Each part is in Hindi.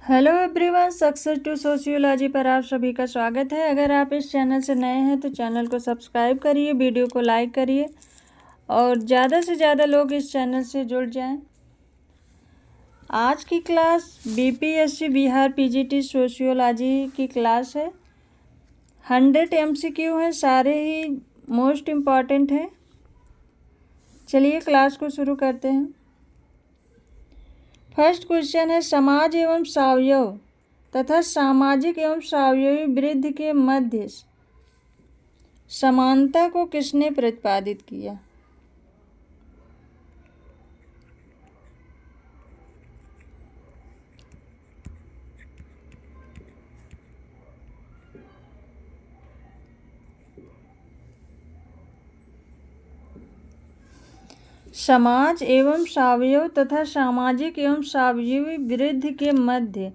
Hello everyone, success to sociology पर आप सभी का स्वागत है। अगर आप इस चैनल से नए हैं तो चैनल को सब्सक्राइब करिए, वीडियो को लाइक करिए और ज़्यादा से ज़्यादा लोग इस चैनल से जुड़ जाएं। आज की class BPSC Bihar PGT sociology की क्लास है। 100 एमसीक्यू हैं, सारे ही मोस्ट इम्पॉर्टेंट हैं। चलिए क्लास को शुरू करते हैं। फर्स्ट क्वेश्चन है, समाज एवं सावयव तथा सामाजिक एवं सावयवी वृद्धि के मध्य समानता को किसने प्रतिपादित किया? समाज एवं सावयव तथा सामाजिक एवं सावयवी वृद्धि के मध्य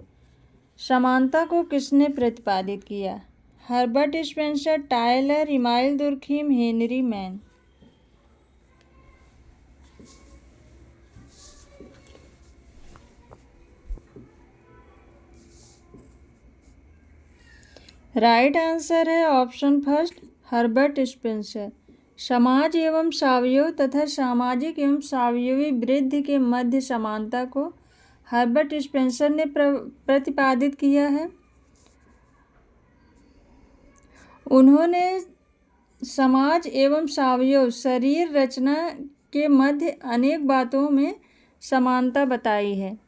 समानता को किसने प्रतिपादित किया? Herbert Spencer, Tyler, email Durkheim, Henry man. Right answer है ऑप्शन फर्स्ट, हर्बर्ट स्पेंसर। समाज एवं सावयव तथा सामाजिक एवं सावयवी वृद्धि के मध्य समानता को हर्बर्ट स्पेंसर ने प्रतिपादित किया है। उन्होंने समाज एवं सावयव शरीर रचना के मध्य अनेक बातों में समानता बताई है।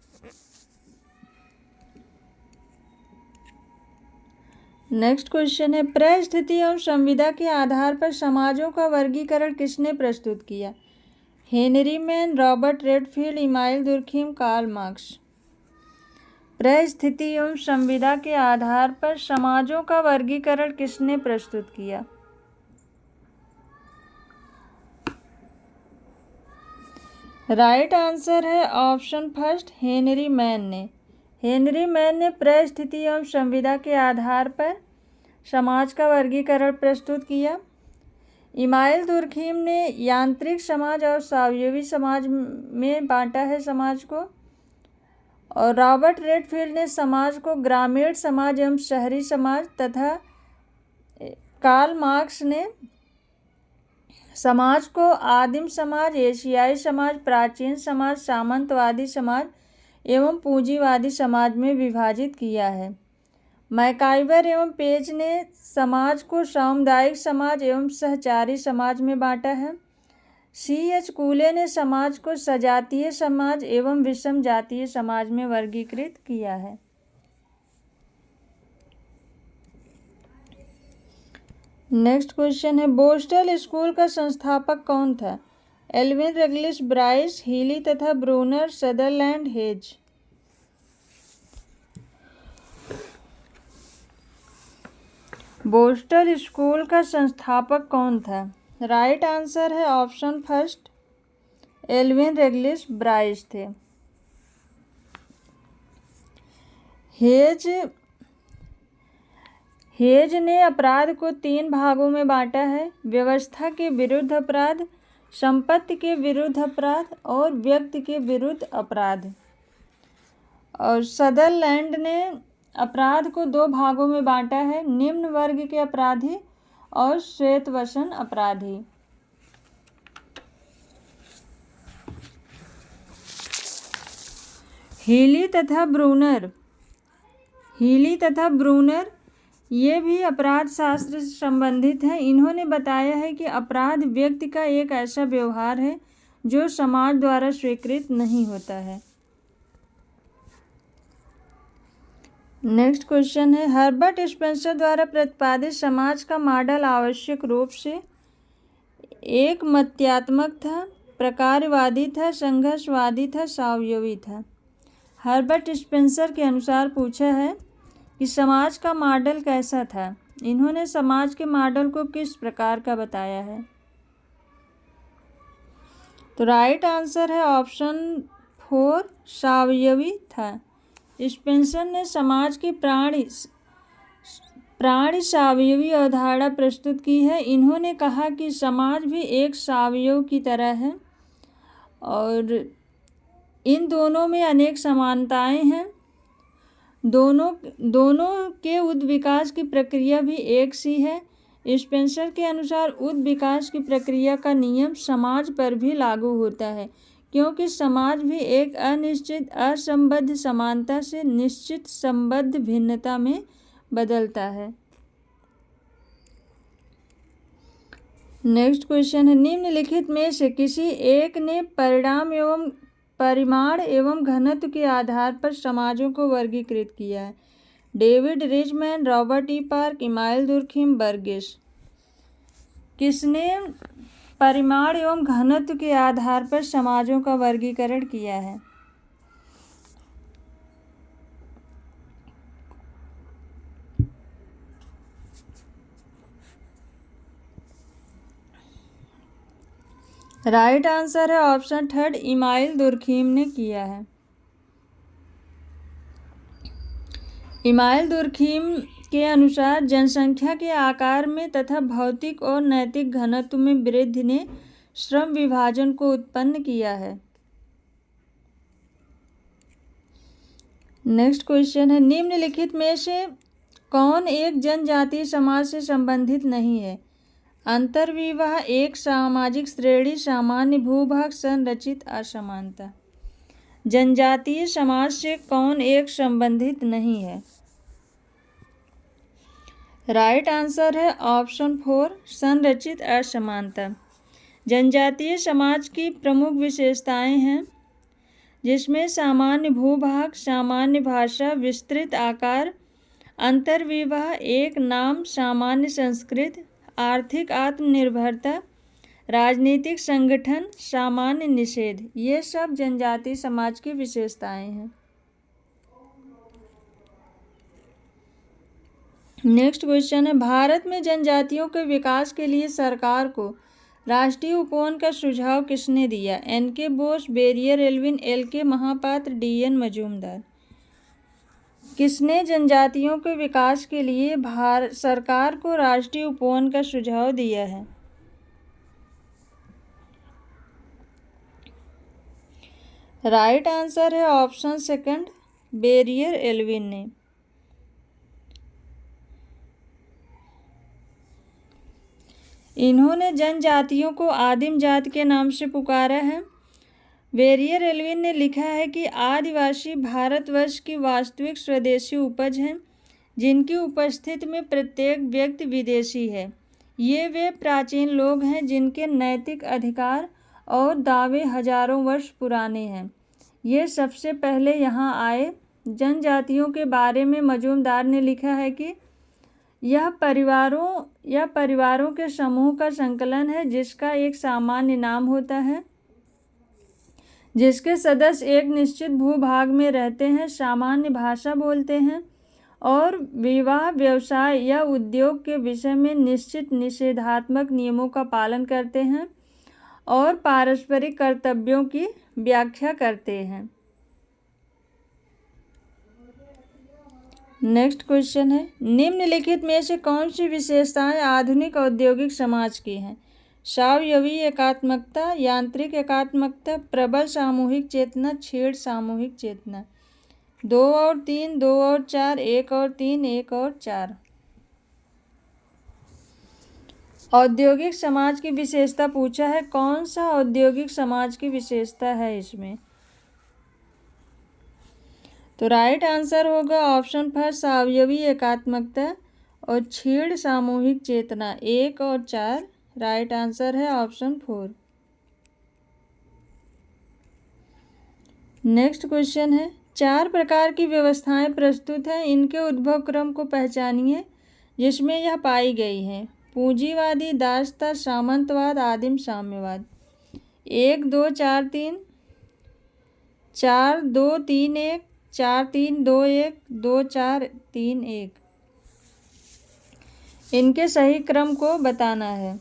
नेक्स्ट क्वेश्चन है, परिस्थिति एवं संविदा के आधार पर समाजों का वर्गीकरण किसने प्रस्तुत किया? Henry Maine, Robert Redfield, Emile Durkheim, Karl Marx. परिस्थिति एवं संविदा के आधार पर समाजों का वर्गीकरण किसने प्रस्तुत किया? राइट आंसर है ऑप्शन फर्स्ट, हेनरी मैन ने। हेनरी मैन ने परिस्थिति एवं संविदा के आधार पर समाज का वर्गीकरण प्रस्तुत किया। इमाइल दुर्खीम ने यांत्रिक समाज और सावयवी समाज में बांटा है समाज को, और रॉबर्ट रेडफील्ड ने समाज को ग्रामीण समाज एवं शहरी समाज तथा कार्ल मार्क्स ने समाज को आदिम समाज, एशियाई समाज, प्राचीन समाज, सामंतवादी समाज एवं पूंजीवादी समाज में विभाजित किया है। मैकाइवर एवं पेज ने समाज को सामुदायिक समाज एवं सहचारी समाज में बांटा है। C.H. कूले ने समाज को सजातीय समाज एवं विषम जातीय समाज में वर्गीकृत किया है। नेक्स्ट क्वेश्चन है, बोस्टल स्कूल का संस्थापक कौन था? एल्विन रगलिस, ब्राइस, हीली तथा Brunner, Sutherland, hedge. Borstal school का संस्थापक कौन था? राइट आंसर है ऑप्शन फर्स्ट, एल्विन रेगलिस ब्राइस थे। हेज ने अपराध को 3 भागों में बांटा है, व्यवस्था के विरुद्ध अपराध, संपत्ति के विरुद्ध अपराध और व्यक्ति के विरुद्ध अपराध। और सदरलैंड ने अपराध को 2 भागों में बांटा है, निम्न वर्ग के अपराधी और श्वेतवसन अपराधी। हीली तथा ब्रूनर ये भी अपराध शास्त्र से संबंधित हैं। इन्होंने बताया है कि अपराध व्यक्ति का एक ऐसा व्यवहार है जो समाज द्वारा स्वीकृत नहीं होता है। नेक्स्ट क्वेश्चन है, हर्बर्ट स्पेंसर द्वारा प्रतिपादित समाज का मॉडल आवश्यक रूप से एक मत्यात्मक था, प्रकारवादी था, संघर्षवादी था, सावयवी था। हर्बर्ट स्पेंसर के अनुसार पूछा है कि समाज का मॉडल कैसा था। इन्होंने समाज के मॉडल को किस प्रकार का बताया है? तो राइट आंसर है ऑप्शन 4, सावयवी था। स्पेंसर ने समाज की प्राणी सावयवी अवधारणा प्रस्तुत की है। इन्होंने कहा कि समाज भी एक सावयव की तरह है और इन दोनों में अनेक समानताएं हैं। दोनों के उद्विकास की प्रक्रिया भी एक सी है। स्पेंसर के अनुसार उद्विकास की प्रक्रिया का नियम समाज पर भी लागू होता है, क्योंकि समाज भी एक अनिश्चित असंबद्ध समानता से निश्चित संबद्ध भिन्नता में बदलता है। नेक्स्ट क्वेश्चन है, निम्नलिखित में से किसी एक ने परिमाण एवं घनत्व के आधार पर समाजों को वर्गीकृत किया है? David Richman, Robert E park, email Durkheim, बर्गिस। किसने परिमाण एवं घनत्व के आधार पर समाजों का वर्गीकरण किया है? राइट आंसर है ऑप्शन थर्ड, इमाइल दुर्खिम ने किया है। इमाइल दुर्खिम के अनुसार जनसंख्या के आकार में तथा भौतिक और नैतिक घनत्व में वृद्धि ने श्रम विभाजन को उत्पन्न किया है। नेक्स्ट क्वेश्चन है, निम्नलिखित में से कौन एक जनजातीय समाज से संबंधित नहीं है? अंतर्विवाह, एक सामाजिक श्रेणी, सामान्य भूभाग, संरचित असमानता। जनजातीय समाज से कौन एक संबंधित नहीं है? राइट आंसर है ऑप्शन फोर, संरचित असमानता। जनजातीय समाज की प्रमुख विशेषताएं हैं, जिसमें सामान्य भूभाग, सामान्य भाषा, विस्तृत आकार, अंतर्विवाह, एक नाम, सामान्य संस्कृति, आर्थिक आत्मनिर्भरता, राजनीतिक संगठन, सामान्य निषेध। ये सब जनजातीय समाज की विशेषताएं हैं। नेक्स्ट क्वेश्चन है, भारत में जनजातियों के विकास के लिए सरकार को राष्ट्रीय उपवन का सुझाव किसने दिया? N K. Bose, Verrier Elwin, L K. Mahapatra, D N. Majumdar. किसने जनजातियों के विकास के लिए सरकार को राष्ट्रीय उपवन का सुझाव दिया है? राइट आंसर है ऑप्शन सेकंड, बेरियर एल्विन ने। इन्होंने जनजातियों को आदिम जाति के नाम से पुकारा है। बेरियर एल्विन ने लिखा है कि आदिवासी भारतवर्ष की वास्तविक स्वदेशी उपज हैं, जिनकी उपस्थिति में प्रत्येक व्यक्ति विदेशी है। ये वे प्राचीन लोग हैं जिनके नैतिक अधिकार और दावे हजारों वर्ष पुराने हैं। ये सबसे पहले यहाँ आए। जनजातियों के बारे में मजूमदार ने लिखा है कि यह परिवारों के समूह का संकलन है, जिसका एक सामान्य नाम होता है, जिसके सदस्य एक निश्चित भूभाग में रहते हैं, सामान्य भाषा बोलते हैं और विवाह, व्यवसाय या उद्योग के विषय में निश्चित निषेधात्मक नियमों का पालन करते हैं और पारस्परिक कर्तव्यों की व्याख्या करते हैं। नेक्स्ट क्वेश्चन है, निम्नलिखित में से कौन सी विशेषताएं आधुनिक औद्योगिक समाज की हैं? स्वावयवी एकात्मकता, यांत्रिक एकात्मकता, प्रबल सामूहिक चेतना, छेड़ सामूहिक चेतना। 2 और 3, 2 और 4, 1 और 3, 1 और 4। औद्योगिक समाज की विशेषता पूछा है, कौन सा औद्योगिक समाज की विशेषता है इसमें? तो राइट आंसर होगा ऑप्शन फर्स्ट, स्वावयवी एकात्मकता और छेड़ सामूहिक चेतना। 1 और 4 राइट आंसर है ऑप्शन 4। नेक्स्ट क्वेश्चन है, 4 प्रकार की व्यवस्थाएं प्रस्तुत हैं, इनके उद्भव क्रम को पहचानिए जिसमें यह पाई गई हैं। पूंजीवादी, दासता, सामंतवाद, आदिम साम्यवाद। 1 2 4 3, 4 2 3 1, 4 3 2 1, 2 4 3 1। इनके सही क्रम को बताना है।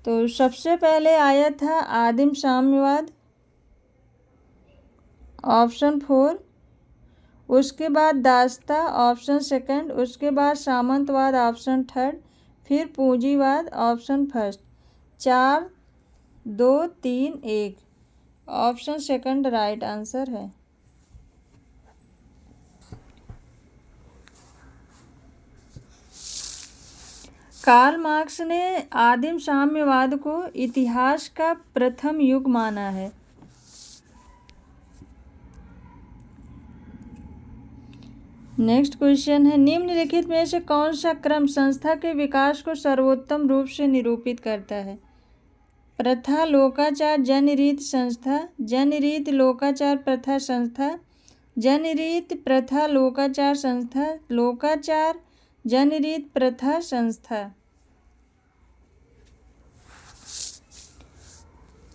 तो सबसे पहले आया था आदिम साम्यवाद, ऑप्शन 4। उसके बाद दासता, ऑप्शन सेकंड। उसके बाद सामंतवाद, ऑप्शन थर्ड। फिर पूंजीवाद, option first. 4 2 3 1 option second right answer है। कार्ल मार्क्स ने आदिम साम्यवाद को इतिहास का प्रथम युग माना है। नेक्स्ट क्वेश्चन है, निम्नलिखित में से कौन सा क्रम संस्था के विकास को सर्वोत्तम रूप से निरूपित करता है? प्रथा लोकाचार जनरीत संस्था, जनरीत लोकाचार प्रथा संस्था, जनरीत प्रथा लोकाचार संस्था, लोकाचार जनरीत प्रथा संस्था।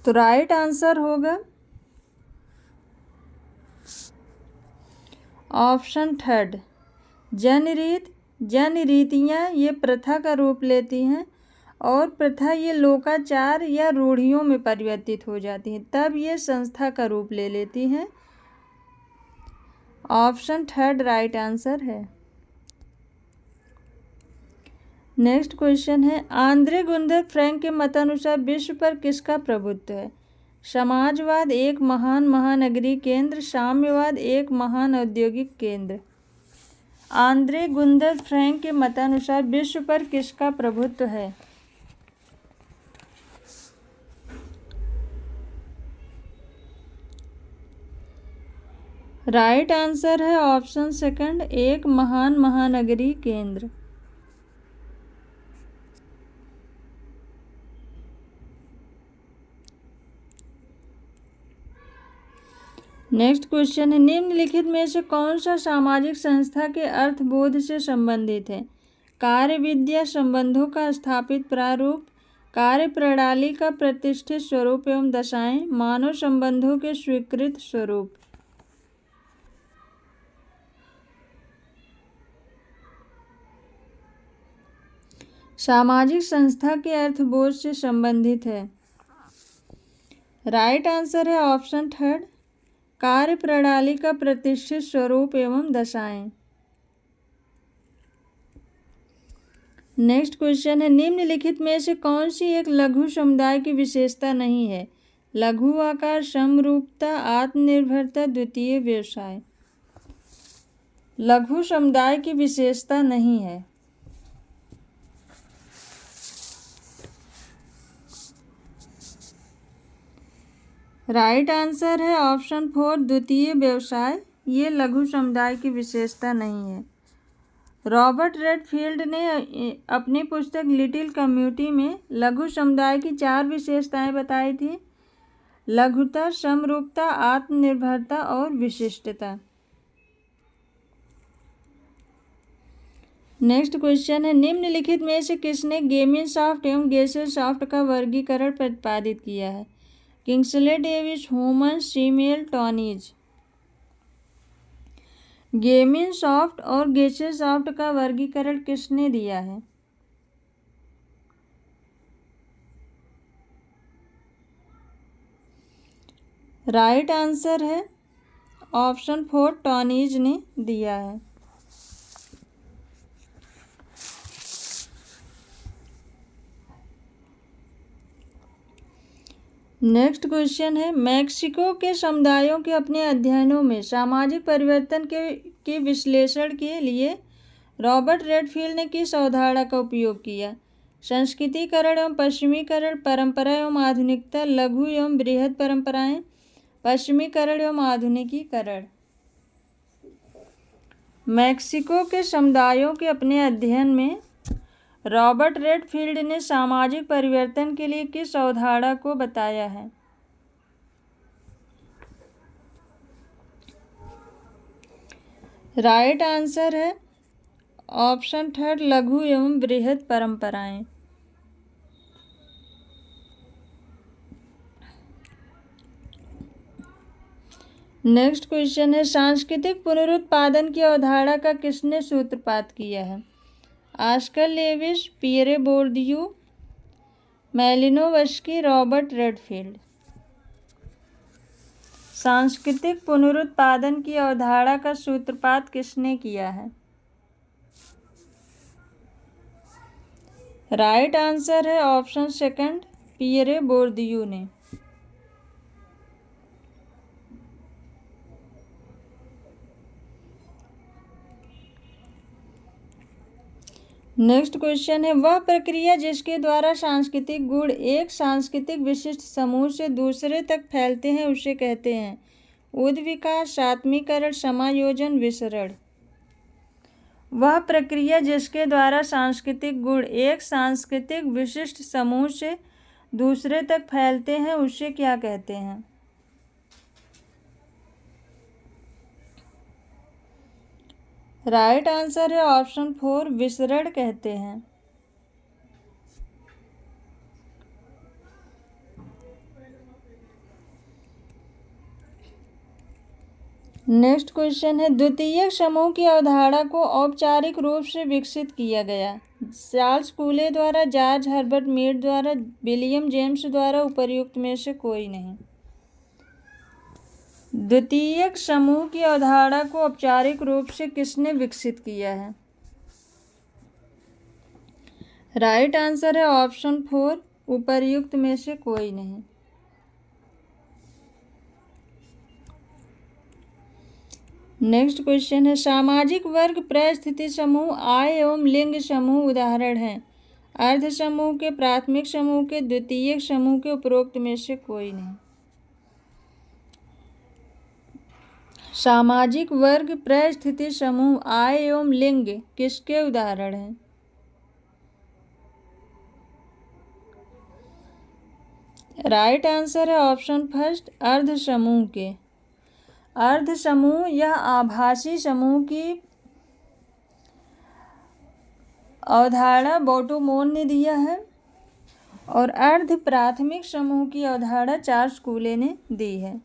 तो राइट आंसर होगा ऑप्शन थर्ड, जनरीत। जनरीतियाँ ये प्रथा का रूप लेती हैं और प्रथा ये लोकाचार या रूढ़ियों में परिवर्तित हो जाती हैं, तब ये संस्था का रूप ले लेती हैं। ऑप्शन थर्ड राइट आंसर है। नेक्स्ट क्वेश्चन है, आंद्रे गुंदर फ्रैंक के मतानुसार विश्व पर किसका प्रभुत्व है? समाजवाद एक महान महानगरीय केंद्र, साम्यवाद एक महान औद्योगिक केंद्र। आंद्रे गुंदर फ्रैंक के मतानुसार विश्व पर किसका प्रभुत्व है? राइट आंसर है ऑप्शन सेकंड, एक महान महानगरीय केंद्र। नेक्स्ट क्वेश्चन है, निम्नलिखित में से कौन सा सामाजिक संस्था के अर्थबोध से संबंधित है? कार्य विद्या संबंधों का स्थापित प्रारूप, कार्य प्रणाली का प्रतिष्ठित स्वरूप एवं दशाएं, मानव संबंधों के स्वीकृत स्वरूप। सामाजिक संस्था के अर्थबोध से संबंधित है। राइट आंसर है ऑप्शन थर्ड, कार्य प्रणाली का प्रतिष्ठित स्वरूप एवं दशाएं। नेक्स्ट क्वेश्चन है, निम्नलिखित में से कौन सी एक लघु समुदाय की विशेषता नहीं है? लघु आकार, समरूपता, आत्मनिर्भरता, द्वितीय व्यवसाय। लघु समुदाय की विशेषता नहीं है। राइट आंसर है ऑप्शन फोर, द्वितीय व्यवसाय। ये लघु समुदाय की विशेषता नहीं है। रॉबर्ट रेडफील्ड ने अपनी पुस्तक लिटिल कम्युनिटी में लघु समुदाय की 4 विशेषताएं बताई थी: लघुता, समरूपता, आत्मनिर्भरता और विशिष्टता। नेक्स्ट क्वेश्चन है, निम्नलिखित में से किसने गेमिनसॉफ्ट एवं गेसेलसॉफ्ट का वर्गीकरण प्रतिपादित किया है? Kingsley Davis, Homans, Simmel, Tonnies. Gemeinschaft और गेसेलसॉफ्ट का वर्गीकरण किसने दिया है? राइट आंसर है ऑप्शन फोर, टॉनीज ने दिया है। नेक्स्ट क्वेश्चन है, मैक्सिको के समुदायों के अपने अध्ययनों में सामाजिक परिवर्तन के विश्लेषण के लिए रॉबर्ट रेडफील्ड ने किस अवधारणा का उपयोग किया? संस्कृतिकरण एवं पश्चिमीकरण, परंपरा एवं आधुनिकता, लघु एवं बृहद परंपराएं, पश्चिमीकरण एवं आधुनिकीकरण। मैक्सिको के समुदायों के अपने अध्ययन में रॉबर्ट रेडफील्ड ने सामाजिक परिवर्तन के लिए किस अवधारणा को बताया है? राइट आंसर है ऑप्शन थर्ड, लघु एवं बृहद परंपराएं। नेक्स्ट क्वेश्चन है, सांस्कृतिक पुनरुत्पादन की अवधारणा का किसने सूत्रपात किया है? Oscar Lewis, Pierre Bourdieu, Malinowski, Robert Redfield. सांस्कृतिक पुनरुत्पादन की अवधारणा का सूत्रपात किसने किया है? राइट आंसर है ऑप्शन सेकंड, पियरे बोर्दियू ने। नेक्स्ट क्वेश्चन है, वह प्रक्रिया जिसके द्वारा सांस्कृतिक गुण एक सांस्कृतिक विशिष्ट समूह से दूसरे तक फैलते हैं उसे कहते हैं उद्विकास, सात्मीकरण, समायोजन, विसरण। वह प्रक्रिया जिसके द्वारा सांस्कृतिक गुण एक सांस्कृतिक विशिष्ट समूह से दूसरे तक फैलते हैं उसे क्या कहते हैं? राइट आंसर है ऑप्शन 4, विसरण कहते हैं। नेक्स्ट क्वेश्चन है, द्वितीयक समूह की अवधारणा को औपचारिक रूप से विकसित किया गया। चार्ल्स कूले द्वारा, जॉर्ज हर्बर्ट मीड द्वारा, विलियम जेम्स द्वारा, उपर्युक्त में से कोई नहीं। द्वितीयक समूह की अवधारणा को औपचारिक रूप से किसने विकसित किया है? राइट आंसर है ऑप्शन 4, उपर्युक्त में से कोई नहीं। नेक्स्ट क्वेश्चन है, सामाजिक वर्ग परिस्थिति समूह आय एवं लिंग समूह उदाहरण हैं। अर्ध समूह के, प्राथमिक समूह के, द्वितीयक समूह के, उपरोक्त में से कोई नहीं। सामाजिक वर्ग परिस्थिति समूह आय एवं लिंग किसके उदाहरण हैं? राइट आंसर है ऑप्शन फर्स्ट, अर्ध समूह के। अर्ध समूह यह आभासी समूह की अवधारणा बोटोमोन ने दिया है और अर्ध प्राथमिक समूह की अवधारणा चार्ल्स कूले ने दी है।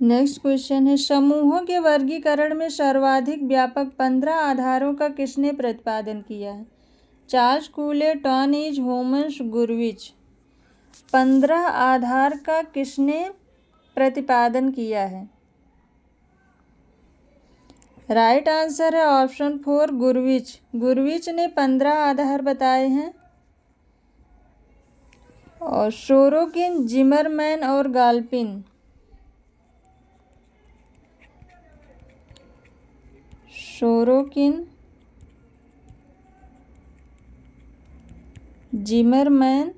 नेक्स्ट क्वेश्चन है, समूहों के वर्गीकरण में सर्वाधिक व्यापक 15 आधारों का किसने प्रतिपादन किया है? Charles कूले, टॉनिज, homes, गुरविच। 15 आधार का किसने प्रतिपादन किया है? राइट आंसर है ऑप्शन 4, गुरविच। गुरविच ने 15 आधार बताए हैं। और सोरोकिन, जिमरमैन और गाल्पिन। Sorokin, Zimmerman,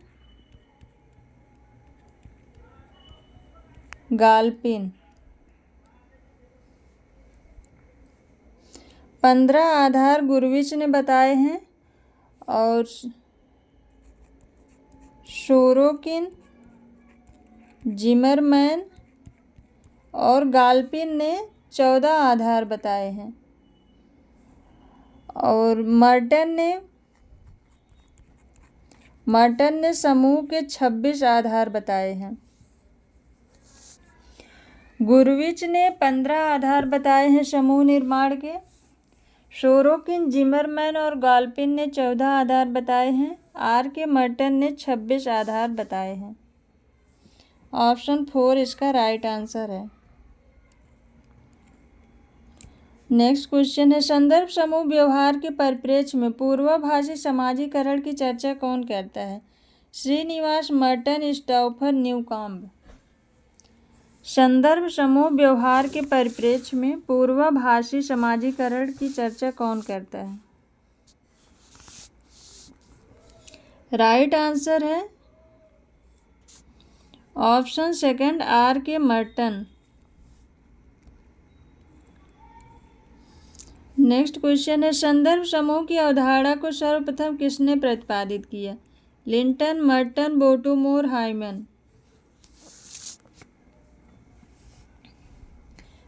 गाल्पिन। 15 आधार गुरविच ने बताए हैं और सोरोकिन, जिमरमैन और गाल्पिन ने 14 आधार बताए हैं और मर्टन ने समूह के 26 आधार बताए हैं। गुरविच ने 15 आधार बताए हैं समूह निर्माण के। सोरोकिन, जिमरमैन और गाल्पिन ने 14 आधार बताए हैं। के मर्टन ने 26 आधार बताए हैं। ऑप्शन 4 इसका राइट आंसर है। नेक्स्ट क्वेश्चन है, संदर्भ समूह व्यवहार के परिप्रेक्ष्य में पूर्वाभासी समाजीकरण की चर्चा कौन करता है? Srinivas, Merton, स्टाउफर, Newcomb. संदर्भ समूह व्यवहार के परिप्रेक्ष्य में पूर्वाभासी समाजीकरण की चर्चा कौन करता है? राइट आंसर है ऑप्शन सेकंड, के मर्टन। नेक्स्ट क्वेश्चन है, संदर्भ समूह की अवधारणा को सर्वप्रथम किसने प्रतिपादित किया? Linton, Merton, Bottomore, Hyman.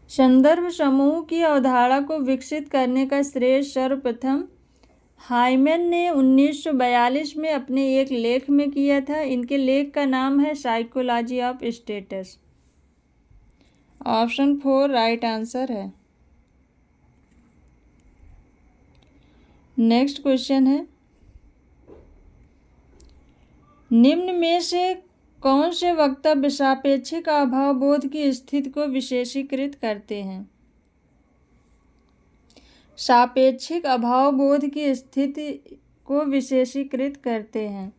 संदर्भ समूह की अवधारणा को विकसित करने का श्रेय सर्वप्रथम हाइमन ने 1942 में अपने एक लेख में किया था। इनके लेख का नाम है psychology of status. Option 4 right answer है। नेक्स्ट क्वेश्चन है, निम्न में से कौन से वक्तव्य सापेक्षिक अभाव बोध की स्थिति को विशेषीकृत करते हैं? सापेक्षिक अभाव बोध की स्थिति को विशेषीकृत करते हैं।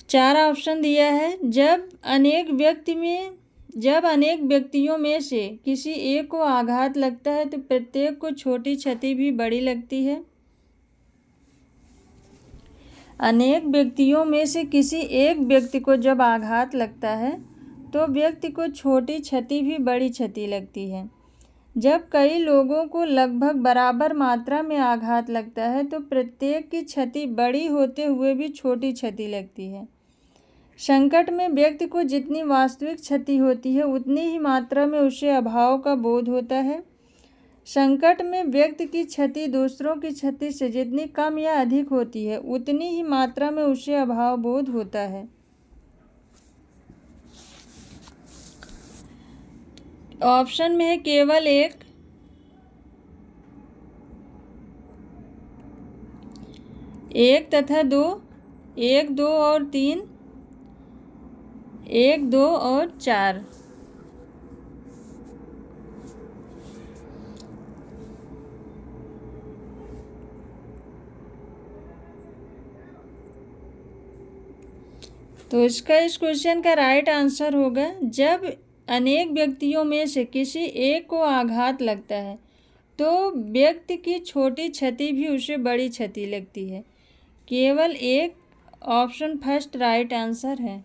4 ऑप्शन दिया है। जब अनेक व्यक्ति में जब अनेक व्यक्तियों में से किसी एक को आघात लगता है तो प्रत्येक को छोटी क्षति भी बड़ी लगती है। अनेक व्यक्तियों में से किसी एक व्यक्ति को जब आघात लगता है तो व्यक्ति को छोटी क्षति भी बड़ी क्षति लगती है। जब कई लोगों को लगभग बराबर मात्रा में आघात लगता है तो प्रत्येक की क्षति बड़ी होते हुए भी छोटी क्षति लगती है। संकट में व्यक्ति को जितनी वास्तविक क्षति होती है उतनी ही मात्रा में उसे अभाव का बोध होता है। संकट में व्यक्ति की क्षति दूसरों की क्षति से जितनी कम या अधिक होती है उतनी ही मात्रा में उसे अभाव बोध होता है। ऑप्शन में है केवल एक, एक तथा दो, एक, दो और तीन, एक, दो और चार। तो इसका इस क्वेश्चन का राइट आंसर होगा जब अनेक व्यक्तियों में से किसी एक को आघात लगता है तो व्यक्ति की छोटी क्षति भी उसे बड़ी क्षति लगती है। केवल एक, ऑप्शन फर्स्ट राइट आंसर है।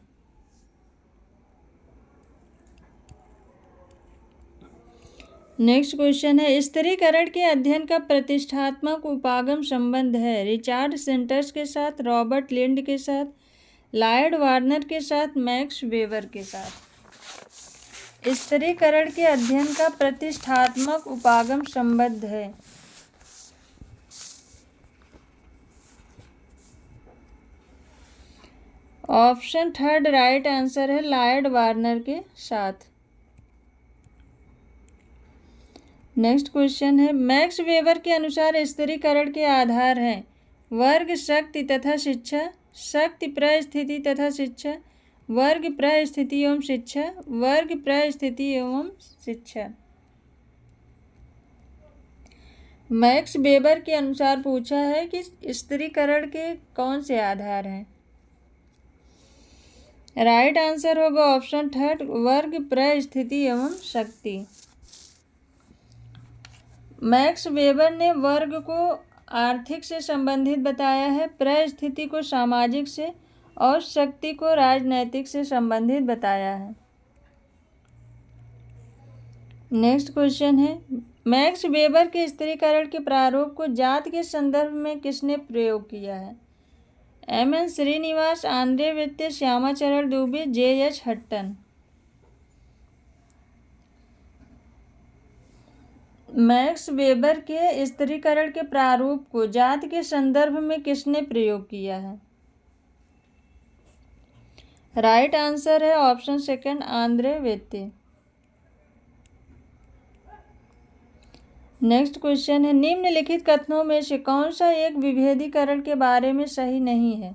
नेक्स्ट क्वेश्चन है स्थिरीकरण के अध्ययन का प्रतिष्ठात्मक उपागम संबंध है रिचार्ड सेंटर्स के साथ, रॉबर्ट लिंड के साथ, लॉयड वार्नर के साथ, मैक्स वेबर के साथ। स्थिरीकरण के अध्ययन का प्रतिष्ठात्मक उपागम संबंध है ऑप्शन थर्ड राइट आंसर है लॉयड वार्नर के साथ। नेक्स्ट क्वेश्चन है मैक्स वेबर के अनुसार स्थिरीकरण के आधार हैं वर्ग, शक्ति तथा शिक्षा, शक्ति परिस्थिति तथा शिक्षा, वर्ग परिस्थिति एवं शिक्षा, वर्ग परिस्थिति एवं शिक्षा। मैक्स वेबर के अनुसार पूछा है कि स्थिरीकरण के कौन से आधार हैं। राइट आंसर होगा ऑप्शन थर्ड वर्ग, परिस्थिति एवं शक्ति। मैक्स वेबर ने वर्ग को आर्थिक से संबंधित बताया है, परिस्थिति को सामाजिक से और शक्ति को राजनैतिक से संबंधित बताया है। नेक्स्ट क्वेश्चन है मैक्स वेबर के स्थिरीकरण के प्रारूप को जात के संदर्भ में किसने प्रयोग किया है। एम.एन. श्रीनिवास, आंद्रे वित्ते, Shyamacharan Dube, JH. Hutton. Max Weber के स्थिरीकरण के प्रारूप को जात के संदर्भ में किसने प्रयोग किया है। राइट आंसर है ऑप्शन सेकंड आंद्रे वित्ते। नेक्स्ट क्वेश्चन है निम्नलिखित कथनों में से कौन सा एक विभेदीकरण के बारे में सही नहीं है।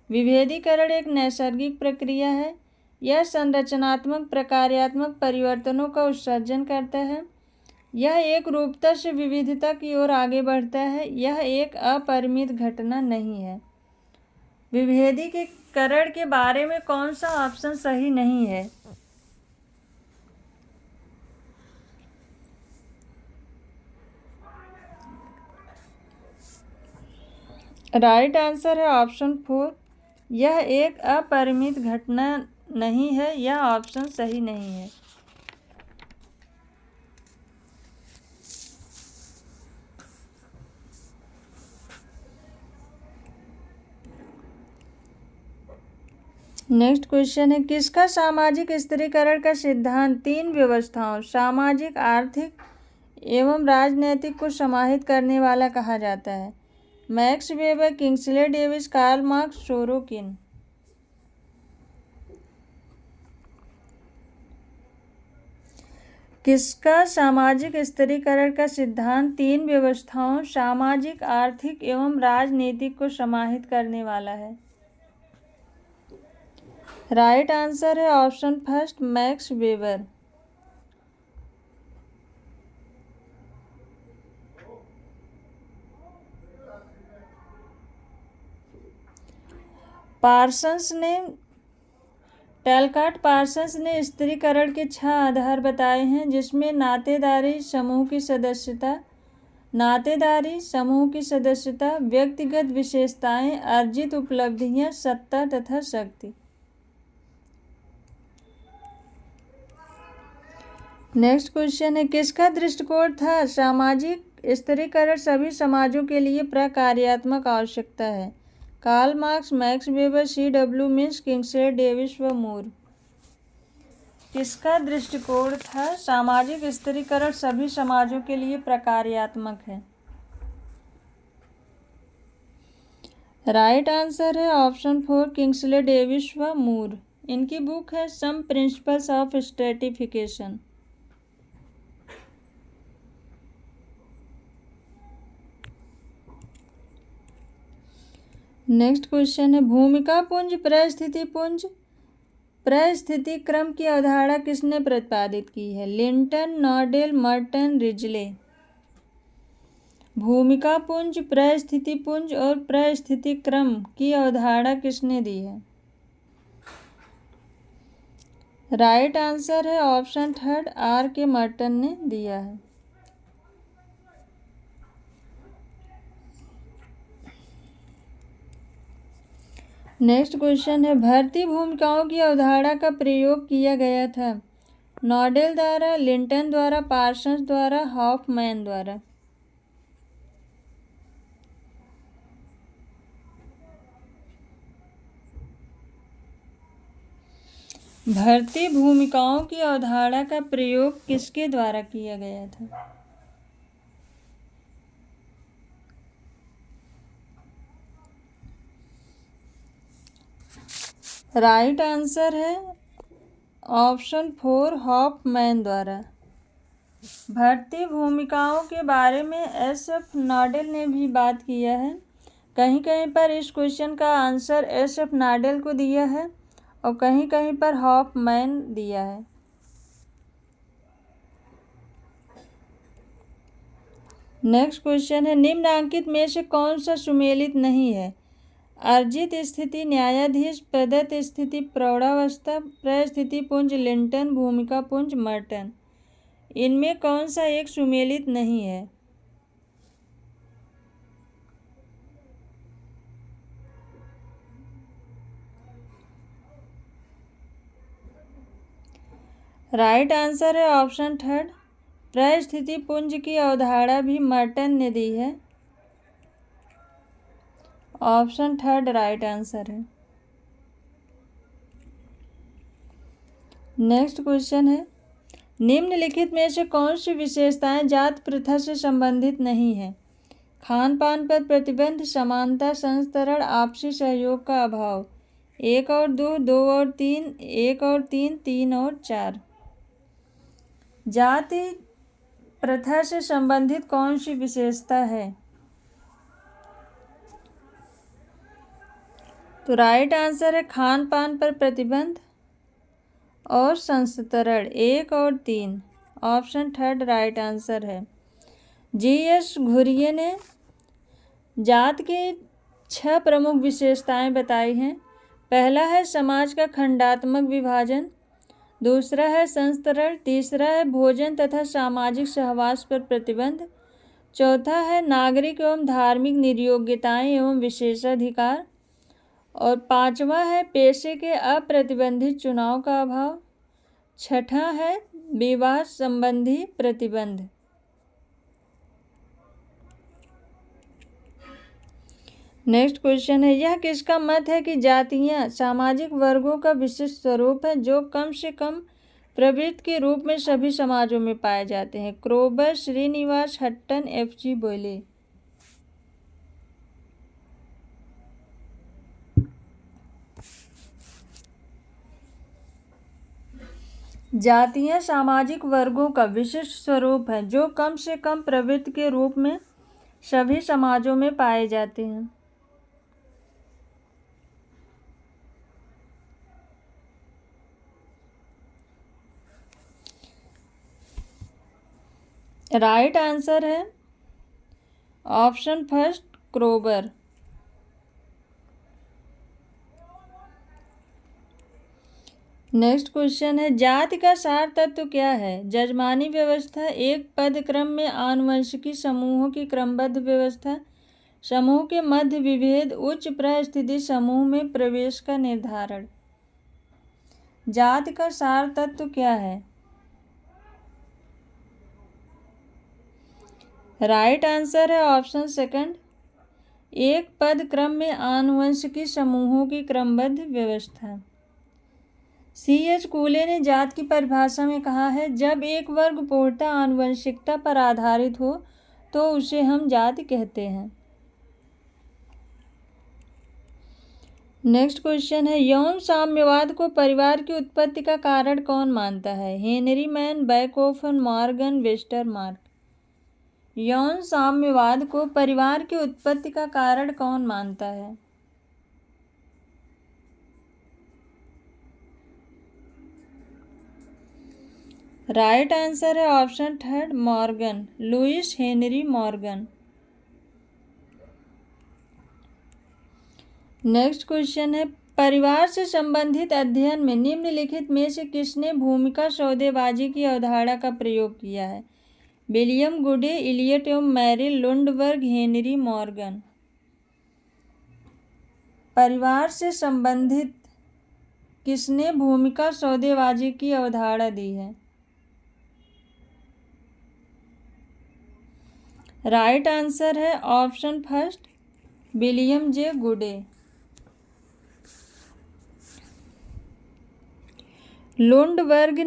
विभेदीकरण एक नैसर्गिक प्रक्रिया है, यह संरचनात्मक प्रकार्यात्मक परिवर्तनों का उत्सर्जन करता है, यह एक रूपता से विविधता की ओर आगे बढ़ता है, यह एक अपरिमित घटना नहीं है। विभेदीकरण के बारे में कौन सा ऑप्शन सही नहीं है। राइट आंसर है ऑप्शन फोर, यह एक अपरिमित घटना नहीं है, यह ऑप्शन सही नहीं है। नेक्स्ट क्वेश्चन है किसका सामाजिक स्थिरीकरण का सिद्धांत तीन व्यवस्थाओं सामाजिक, आर्थिक एवं राजनैतिक को समाहित करने वाला कहा जाता है। Max Weber, Kingsley Davis, Karl Marx, Sorokin. किसका सामाजिक स्थिरीकरण का सिद्धांत तीन व्यवस्थाओं सामाजिक, आर्थिक एवं राजनीतिक को समाहित करने वाला है। राइट आंसर है option first Max weber. Parsons ने कैलकाट पार्सन्स ने स्त्रीकरण के 6 आधार बताए हैं, जिसमें नातेदारी समूह की सदस्यता, व्यक्तिगत विशेषताएं, अर्जित उपलब्धियां, सत्ता तथा शक्ति। नेक्स्ट क्वेश्चन है, किसका दृष्टिकोण था सामाजिक स्त्रीकरण सभी समाजों के लिए प्रकार्यात्मक आवश्यकता है? Karl Marx, Max Weber, C.W. Mills, Kingsley Davis व मूर। किसका दृष्टिकोण था सामाजिक स्त्रीकरण सभी समाजों के लिए प्रकार्यात्मक है? राइट आंसर है ऑप्शन 4 किंग्सले डेविस व मूर। इनकी बुक है some principles of stratification. Next question है, भूमिका पुंज परिस्थिति क्रम की अवधारणा किसने प्रतिपादित की है? Linton, Nadel, Merton, Risley. भूमिका पुंज, परिस्थिति पुंज और परिस्थिति क्रम की अवधारणा किसने दी है? राइट आंसर है ऑप्शन 3 R.K. मर्टन ने दिया है। नेक्स्ट क्वेश्चन है, भर्ती भूमिकाओं की अवधारणा का प्रयोग किया गया था? नॉडेल द्वारा, लिंटन द्वारा, पार्सन्स द्वारा, हॉफमैन द्वारा। भर्ती भूमिकाओं की अवधारणा का प्रयोग किसके द्वारा किया गया था? राइट आंसर है ऑप्शन 4 हॉफमैन द्वारा। भर्ती भूमिकाओं के बारे में SF नॉडेल ने भी बात किया है। कहीं कहीं पर इस क्वेश्चन का आंसर SF नॉडेल को दिया है और कहीं कहीं पर हॉफमैन दिया है। नेक्स्ट क्वेश्चन है, निम्नलिखित में से कौन सा सुमेलित नहीं है? अर्जित स्थिति, न्यायाधीश, प्रदत्त स्थिति, प्रौढ़ावस्था, परिस्थिति पुंज, लिंटन, भूमिका पुंज, मर्टन। इनमें कौन सा एक सुमेलित नहीं है? राइट आंसर है ऑप्शन 3 परिस्थिति पुंज की अवधारणा भी मर्टन ने दी है। ऑप्शन 3 राइट आंसर है। नेक्स्ट क्वेश्चन है, निम्नलिखित में से कौन सी विशेषताएं जात प्रथा से संबंधित नहीं है? खान पान पर प्रतिबंध, समानता, संस्तरण, आपसी सहयोग का अभाव। 1 और 2, 2 और 3, 1 और 3, 3 और 4। जाति प्रथा से संबंधित कौन सी विशेषता है? तो राइट आंसर है खान पान पर प्रतिबंध और संस्तरण 1 और 3। ऑप्शन 3 राइट आंसर है। GS घुरिये ने जात की 6 प्रमुख विशेषताएं बताई हैं। पहला है समाज का खंडात्मक विभाजन, दूसरा है संस्तरण, तीसरा है भोजन तथा सामाजिक सहवास पर प्रतिबंध, चौथा है नागरिक एवं धार्मिक निर्योग्यताएं एवं विशेषाधिकार, और 5वां है पेशे के अप्रतिबंधित चुनाव का अभाव, छठा है विवाह संबंधी प्रतिबंध। नेक्स्ट क्वेश्चन है, यह किसका मत है कि जातियां सामाजिक वर्गों का विशिष्ट स्वरूप है जो कम से कम प्रवृत्ति के रूप में सभी समाजों में पाए जाते हैं? Kroeber, Srinivas, Hutton, F.G. बोले। जातियां सामाजिक वर्गों का विशिष्ट स्वरूप है जो कम से कम प्रवृत्ति के रूप में सभी समाजों में पाए जाते हैं। राइट आंसर है ऑप्शन 1 क्रोबर। नेक्स्ट क्वेश्चन है, जाति का सार तत्व क्या है? जजमानी व्यवस्था, एक पद क्रम में आनुवंशिकी समूहों की क्रमबद्ध व्यवस्था, समूह के मध्य विभेद, उच्च प्रस्थिति समूह में प्रवेश का निर्धारण। जाति का सार तत्व क्या है? राइट आंसर है ऑप्शन सेकंड, एक पद क्रम में आनुवंशिकी समूहों की क्रमबद्ध व्यवस्था। C.H. कूले ने जात की परिभाषा में कहा है, जब एक वर्ग पूर्णतः आनुवंशिकता पर आधारित हो तो उसे हम जाति कहते हैं। नेक्स्ट क्वेश्चन है, यौन साम्यवाद को परिवार की उत्पत्ति का कारण कौन मानता है? Henry Maine, Bachofen, Morgan, Westermarck. यौन साम्यवाद को परिवार की उत्पत्ति का कारण कौन मानता है? राइट आंसर है option third, Morgan, Lewis Henry Morgan. Next question है, परिवार से संबंधित अध्ययन में निम्नलिखित में से किसने भूमिका सौदेबाजी की अवधारणा का प्रयोग किया है? विलियम गुडे, इलियट एवं मैरिल, लुंडबर्ग, हेनरी मॉर्गन। परिवार से संबंधित किसने भूमिका सौदेबाजी की अवधारणा दी है? राइट आंसर है ऑप्शन फर्स्ट, विलियम जे गुडे। लुंडबर्ग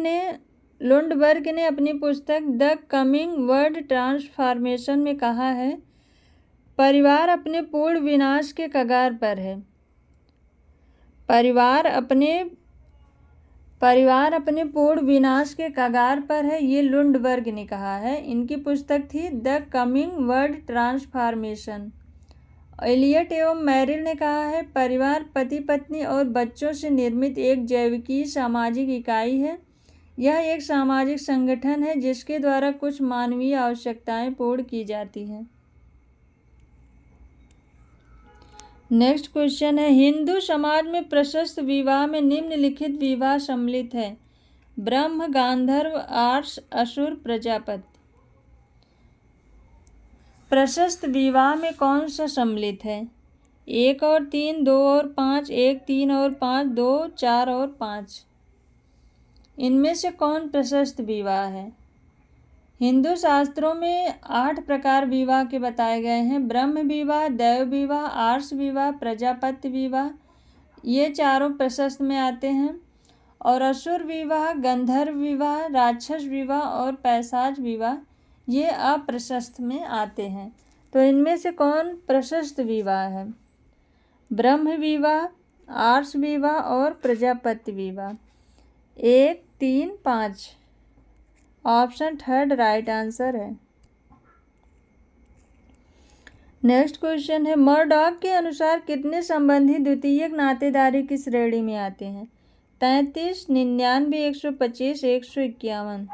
ने अपनी पुस्तक द कमिंग वर्ड ट्रांसफॉर्मेशन में कहा है, परिवार अपने पूर्ण विनाश के कगार पर है। परिवार अपने पूर्ण विनाश के कगार पर है, ये लुंडबर्ग ने कहा है। इनकी पुस्तक थी the coming world transformation. Elliott एवं मैरिल ने कहा है, परिवार पति पत्नी और बच्चों से निर्मित एक जैविकीय सामाजिक इकाई है। यह एक सामाजिक संगठन है जिसके द्वारा कुछ मानवीय आवश्यकताएं पूर्ण की जाती हैं। नेक्स्ट क्वेश्चन है, हिंदू समाज में प्रशस्त विवाह में निम्नलिखित विवाह सम्मिलित है? ब्रह्म, गांधर्व, आर्ष, असुर, प्रजापति। प्रशस्त विवाह में कौन सा सम्मिलित है? 1 और 3, 2 और 5, 1, 3 और 5, 2, 4 और 5। इनमें से कौन प्रशस्त विवाह है? हिंदू शास्त्रों में 8 प्रकार विवाह के बताए गए हैं। ब्रह्म विवाह, दैव विवाह, आर्ष विवाह, प्रजापति विवाह, ये चारों प्रशस्त में आते हैं। और असुर विवाह, गंधर्व विवाह, राक्षस विवाह और पैशाच विवाह, ये अप्रशस्त में आते हैं। तो इनमें से कौन प्रशस्त विवाह है? ब्रह्म विवाह, आर्ष विवाह और प्रजापति विवाह। 1, 3, 5, ऑप्शन थर्ड राइट आंसर है। नेक्स्ट क्वेश्चन है, मर्डॉक के अनुसार कितने संबंधी द्वितीयक नातेदारी की श्रेणी में आते हैं? 33, 99, 125, 151।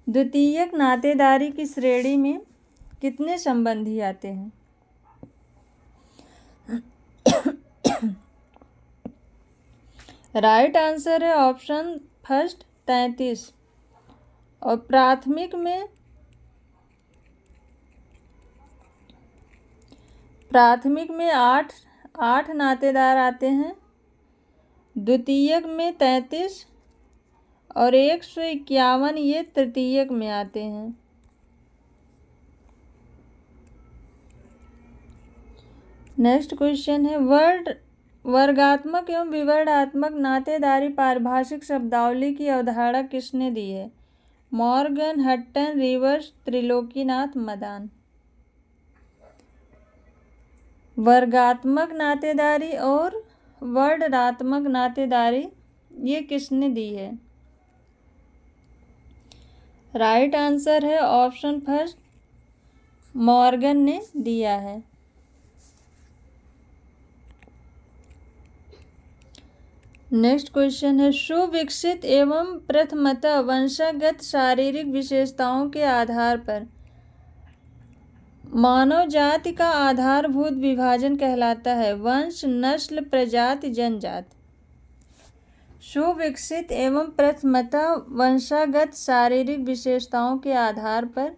द्वितीयक नातेदारी की श्रेणी में कितने संबंधी आते हैं? राइट आंसर है ऑप्शन फर्स्ट, 33। और प्राथमिक में 8 नातेदार आते हैं, द्वितीयक में 33 और 151 ये तृतीयक में आते हैं। नेक्स्ट क्वेश्चन है, वर्गात्मक एवं विवर्णात्मक नातेदारी पारिभाषिक शब्दावली की अवधारणा किसने दी है? Morgan, Hutton, Rivers, Trilokinath, Madan. वर्गात्मक नातेदारी और वर्णात्मक नातेदारी ये किसने दी है? राइट आंसर है ऑप्शन फर्स्ट, मॉर्गन ने दिया है। नेक्स्ट क्वेश्चन है, सुविकसित एवं प्रथमतः वंशगत शारीरिक विशेषताओं के आधार पर मानव जाति का आधारभूत विभाजन कहलाता है? वंश, नस्ल, प्रजाति, जनजाति। सुविकसित एवं प्रथमतः वंशागत शारीरिक विशेषताओं के आधार पर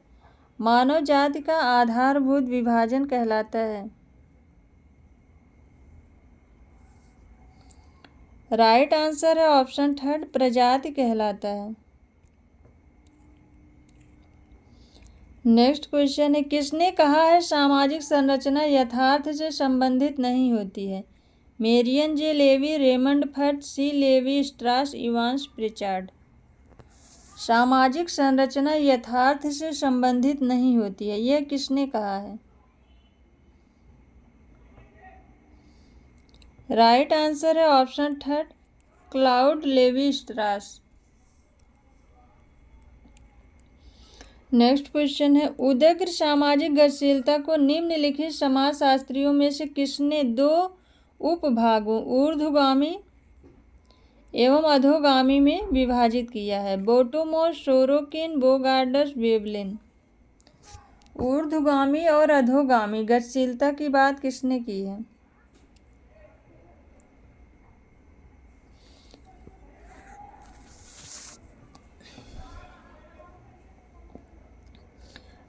मानव जाति का आधारभूत विभाजन कहलाता है। राइट आंसर है ऑप्शन थर्ड, प्रजाति कहलाता है। नेक्स्ट क्वेश्चन है, किसने कहा है सामाजिक संरचना यथार्थ से संबंधित नहीं होती है? मेरियन जे लेवी, रेमंड फर्ट, सी लेवी स्ट्रास, इवांस प्रिचार्ड। सामाजिक संरचना यथार्थ से संबंधित नहीं होती है, यह किसने कहा है? राइट आंसर है option third, cloud levy स्ट्रास। Next question है, उदग्र सामाजिक गतिशीलता को निम्नलिखित समाजशास्त्रियों में से किसने दो उपभागों ऊर्ध्वगामी एवं अधोगामी में विभाजित किया है? बोटोमोस, सोरोकिन, बोगार्डस, वेवलिन। ऊर्ध्वगामी और अधोगामी गतिशीलता की बात किसने की है?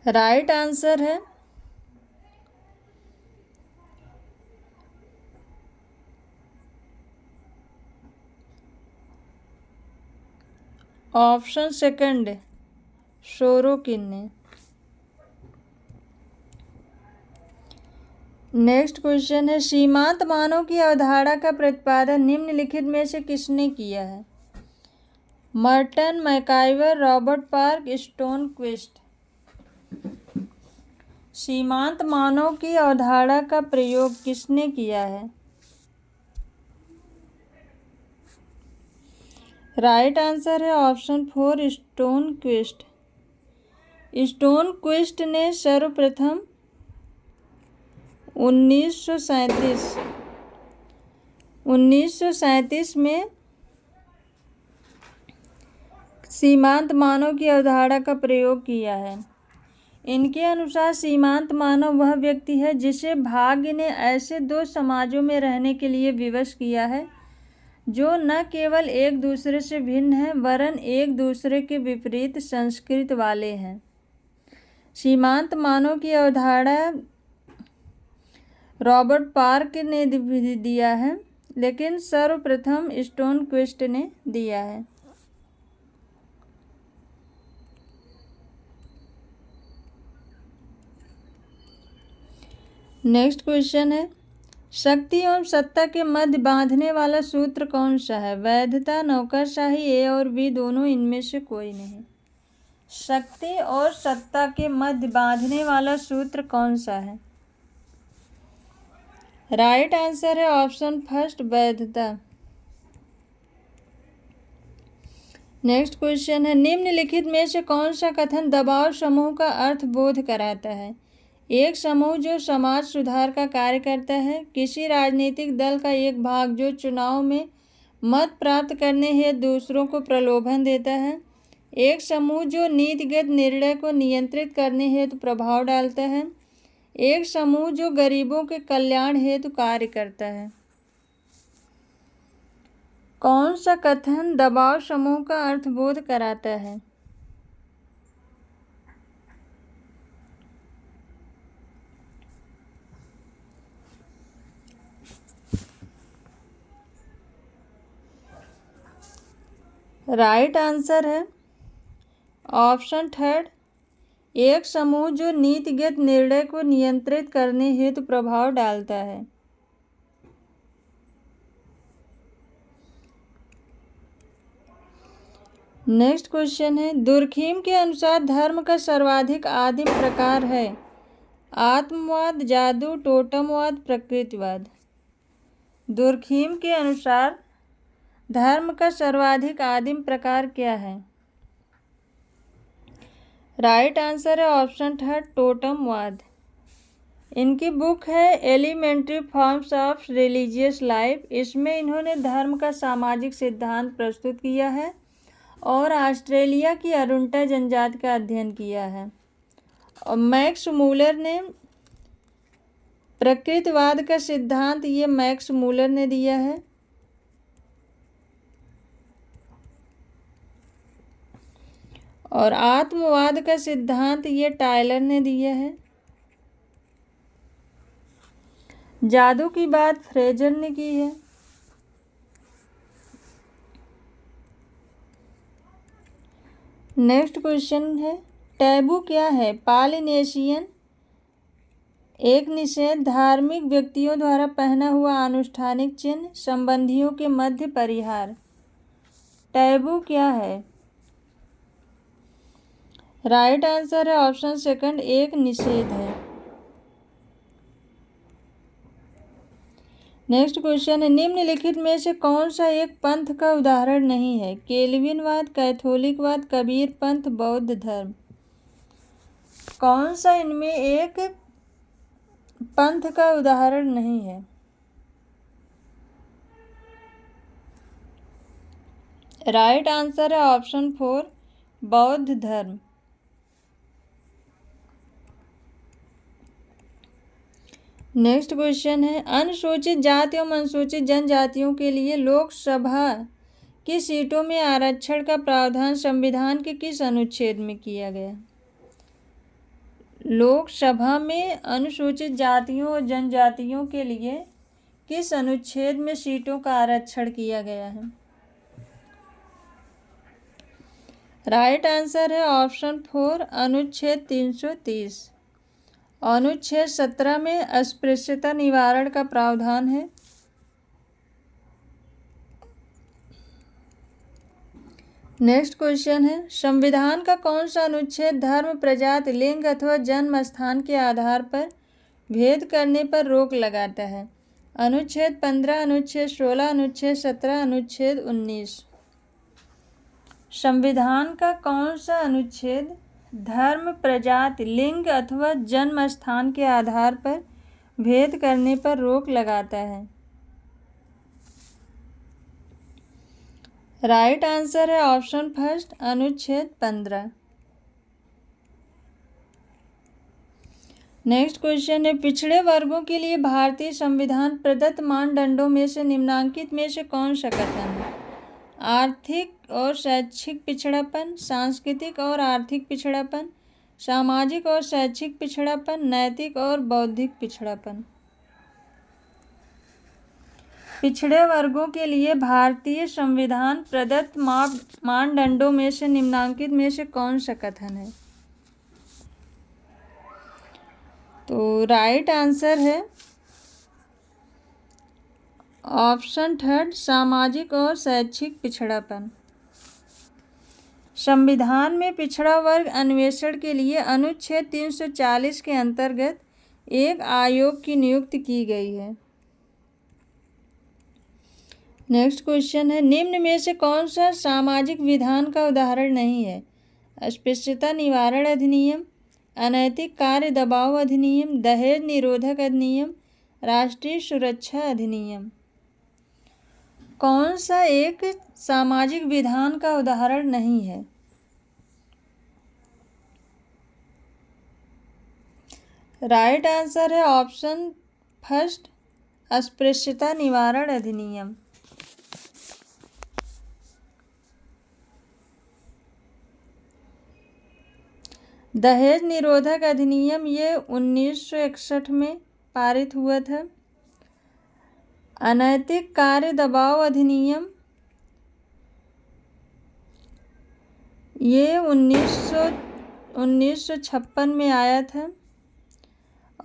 राइट आंसर है ऑप्शन सेकंड, सोरोकिन ने। नेक्स्ट क्वेश्चन है, सीमांत मानव की अवधारणा का प्रतिपादन निम्नलिखित में से किसने किया है? Merton, MacIver, Robert Park, Stonequist. सीमांत मानव की अवधारणा का प्रयोग किसने किया है? राइट आंसर है ऑप्शन फोर, स्टोनक्विस्ट। स्टोनक्विस्ट ने सर्वप्रथम 1937 में सीमांत मानव की अवधारणा का प्रयोग किया है। इनके अनुसार सीमांत मानव वह व्यक्ति है जिसे भाग्य ने ऐसे दो समाजों में रहने के लिए विवश किया है जो न केवल एक दूसरे से भिन्न हैं वरन एक दूसरे के विपरीत संस्कृति वाले हैं। सीमांत मानव की अवधारणा रॉबर्ट पार्क ने दिया है, लेकिन सर्वप्रथम स्टोनक्विस्ट ने दिया है। नेक्स्ट क्वेश्चन है, शक्ति एवं सत्ता के मध्य बांधने वाला सूत्र कौन सा है? वैधता, नौकरशाही, ए और बी दोनों, इनमें से कोई नहीं। शक्ति और सत्ता के मध्य बांधने वाला सूत्र कौन सा है? राइट आंसर है ऑप्शन फर्स्ट, वैधता। नेक्स्ट क्वेश्चन है, निम्नलिखित में से कौन सा कथन दबाव समूह का अर्थ बोध कराता है? एक समूह जो समाज सुधार का कार्य करता है, किसी राजनीतिक दल का एक भाग जो चुनाव में मत प्राप्त करने हेतु दूसरों को प्रलोभन देता है, एक समूह जो नीतिगत निर्णय को नियंत्रित करने हेतु प्रभाव डालता है, एक समूह जो गरीबों के कल्याण हेतु कार्य करता है। कौन सा कथन दबाव समूह का अर्थ बोध कराता है? राइट आंसर है ऑप्शन थर्ड, एक समूह जो नीतिगत निर्णय को नियंत्रित करने हेतु प्रभाव डालता है। नेक्स्ट क्वेश्चन है, दुर्खीम के अनुसार धर्म का सर्वाधिक आदिम प्रकार है आत्मवाद, जादू, टोटमवाद, प्रकृतिवाद। दुर्खीम के अनुसार धर्म का सर्वाधिक आदिम प्रकार क्या है? राइट आंसर है ऑप्शन थर्ड, टोटमवाद। इनकी बुक है elementary forms of religious life. इसमें इन्होंने धर्म का सामाजिक सिद्धांत प्रस्तुत किया है और ऑस्ट्रेलिया की अरुंटा जनजाति का अध्ययन किया है। और मैक्स मूलर ने प्रकृतिवाद का सिद्धांत, ये मैक्स मूलर ने दिया है। और आत्मवाद का सिद्धांत ये टायलर ने दिया है। जादू की बात फ्रेजर ने की है। नेक्स्ट क्वेश्चन है, टैबू क्या है? पॉलिनेशियन एक निषेध, धार्मिक व्यक्तियों द्वारा पहना हुआ अनुष्ठानिक चिन्ह, संबंधियों के मध्य परिहार। टैबू क्या है? राइट आंसर है ऑप्शन सेकंड, एक निषेध है। नेक्स्ट क्वेश्चन है, निम्नलिखित में से कौन सा एक पंथ का उदाहरण नहीं है? केल्विनवाद, कैथोलिकवाद, कबीर पंथ, बौद्ध धर्म। कौन सा इनमें एक पंथ का उदाहरण नहीं है? राइट आंसर है ऑप्शन 4, बौद्ध धर्म। नेक्स्ट क्वेश्चन है, अनुसूचित जाति एवं अनुसूचित जनजातियों के लिए लोकसभा की सीटों में आरक्षण का प्रावधान संविधान के किस अनुच्छेद में किया गया? लोकसभा में अनुसूचित जातियों और जनजातियों के लिए किस अनुच्छेद में सीटों का आरक्षण किया गया है? राइट आंसर है ऑप्शन 4, अनुच्छेद 330। अनुच्छेद 17 में अस्पृश्यता निवारण का प्रावधान है। नेक्स्ट क्वेश्चन है, संविधान का कौन सा अनुच्छेद धर्म, प्रजाति, लिंग अथवा जन्म स्थान के आधार पर भेद करने पर रोक लगाता है? अनुच्छेद 15, अनुच्छेद 16, अनुच्छेद 17, अनुच्छेद 19। संविधान का कौन सा अनुच्छेद धर्म, प्रजाति, लिंग अथवा जन्म स्थान के आधार पर भेद करने पर रोक लगाता है? राइट आंसर है ऑप्शन फर्स्ट, अनुच्छेद 15। नेक्स्ट क्वेश्चन है, पिछड़े वर्गों के लिए भारतीय संविधान प्रदत्त मानदंडों में से निम्नलिखित में से कौन सा कथन है? आर्थिक और शैक्षिक पिछड़ापन, सांस्कृतिक और आर्थिक पिछड़ापन, सामाजिक और शैक्षिक पिछड़ापन, नैतिक और बौद्धिक पिछड़ापन। पिछड़े वर्गों के लिए भारतीय संविधान प्रदत्त मानदंडों में से निम्नलिखित में से कौन सा कथन है? तो राइट आंसर है ऑप्शन थर्ड, सामाजिक और शैक्षिक पिछड़ापन। संविधान में पिछड़ा वर्ग अन्वेषण के लिए अनुच्छेद 340 के अंतर्गत एक आयोग की नियुक्ति की गई है। नेक्स्ट क्वेश्चन है, निम्न में से कौन सा सामाजिक विधान का उदाहरण नहीं है? अस्पृश्यता निवारण अधिनियम, अनैतिक कार्य दबाव अधिनियम, दहेज निरोधक अधिनियम, राष्ट्रीय सुरक्षा अधिनियम। कौन सा एक सामाजिक विधान का उदाहरण नहीं है? राइट आंसर है ऑप्शन फर्स्ट, अस्पृश्यता निवारण अधिनियम। दहेज निरोधक अधिनियम ये 1961 में पारित हुआ था। अनैतिक कार्य दबाव अधिनियम ये 1956 में आया था।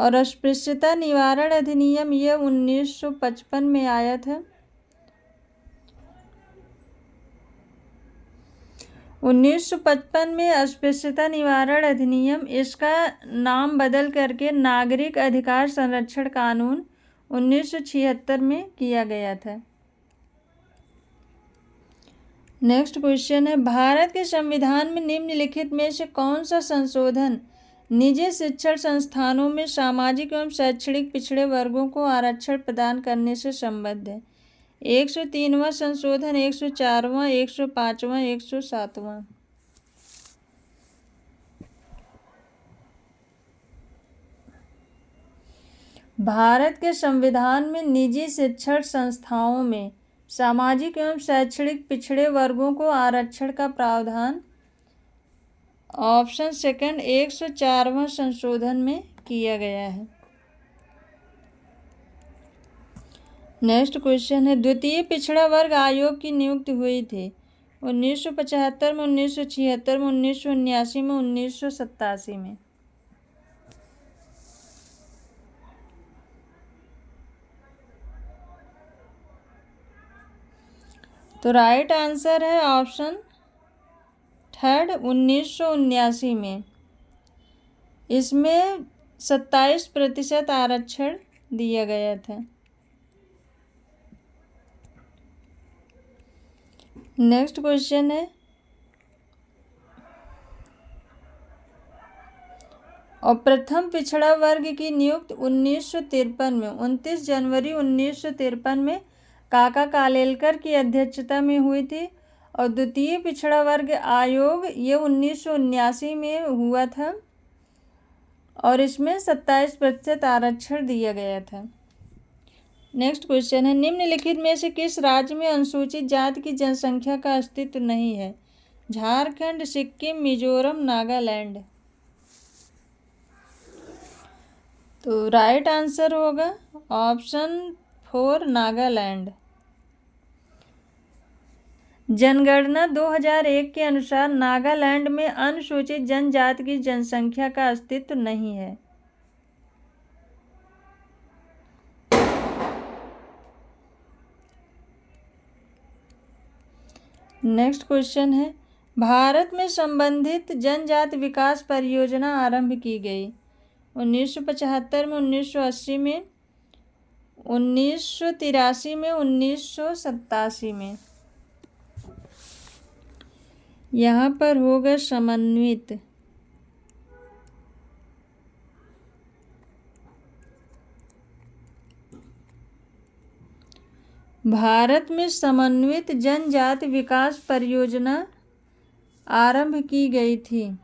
और अस्पृश्यता निवारण अधिनियम ये 1955 में आया था। 1955 में अस्पृश्यता निवारण अधिनियम, इसका नाम बदल करके नागरिक अधिकार संरक्षण कानून 1976 में किया गया था। नेक्स्ट क्वेश्चन है, भारत के संविधान में निम्नलिखित में से कौन सा संशोधन निजी शिक्षण संस्थानों में सामाजिक एवं शैक्षणिक पिछड़े वर्गों को आरक्षण प्रदान करने से संबद्ध है? 103वां संशोधन, 104वां, 105वां, 107वां। भारत के संविधान में निजी शिक्षण संस्थाओं में सामाजिक एवं शैक्षणिक पिछड़े वर्गों को आरक्षण का प्रावधान ऑप्शन सेकंड 104वां संशोधन में किया गया है। नेक्स्ट क्वेश्चन है, द्वितीय पिछड़ा वर्ग आयोग की नियुक्ति हुई थी 1975 में, 1976 में, 1979 में, 1987 में। तो राइट आंसर है ऑप्शन थर्ड 1979 में। इसमें 27% आरक्षण दिया गया था। नेक्स्ट क्वेश्चन है, और प्रथम पिछड़ा वर्ग की नियुक्ति 1953 में 29 जनवरी 1953 में काका कालेलकर की अध्यक्षता में हुई थी। और द्वितीय पिछड़ा वर्ग आयोग ये 1979 में हुआ था और इसमें 27% आरक्षण दिया गया था। नेक्स्ट क्वेश्चन है, निम्नलिखित में से किस राज्य में अनुसूचित जाति की जनसंख्या का अस्तित्व नहीं है? झारखंड, सिक्किम, मिजोरम, नागालैंड। तो राइट आंसर होगा ऑप्शन 4 नागालैंड। जनगणना 2001 के अनुसार नागालैंड में अनुसूचित जनजाति की जनसंख्या का अस्तित्व नहीं है। नेक्स्ट क्वेश्चन है, भारत में संबंधित जनजाति विकास परियोजना आरंभ की गई 1975 में, 1980 में, 1983 में, 1987 में। यहाँ पर होगा समन्वित। भारत में समन्वित जनजाति विकास परियोजना आरंभ की गई थी।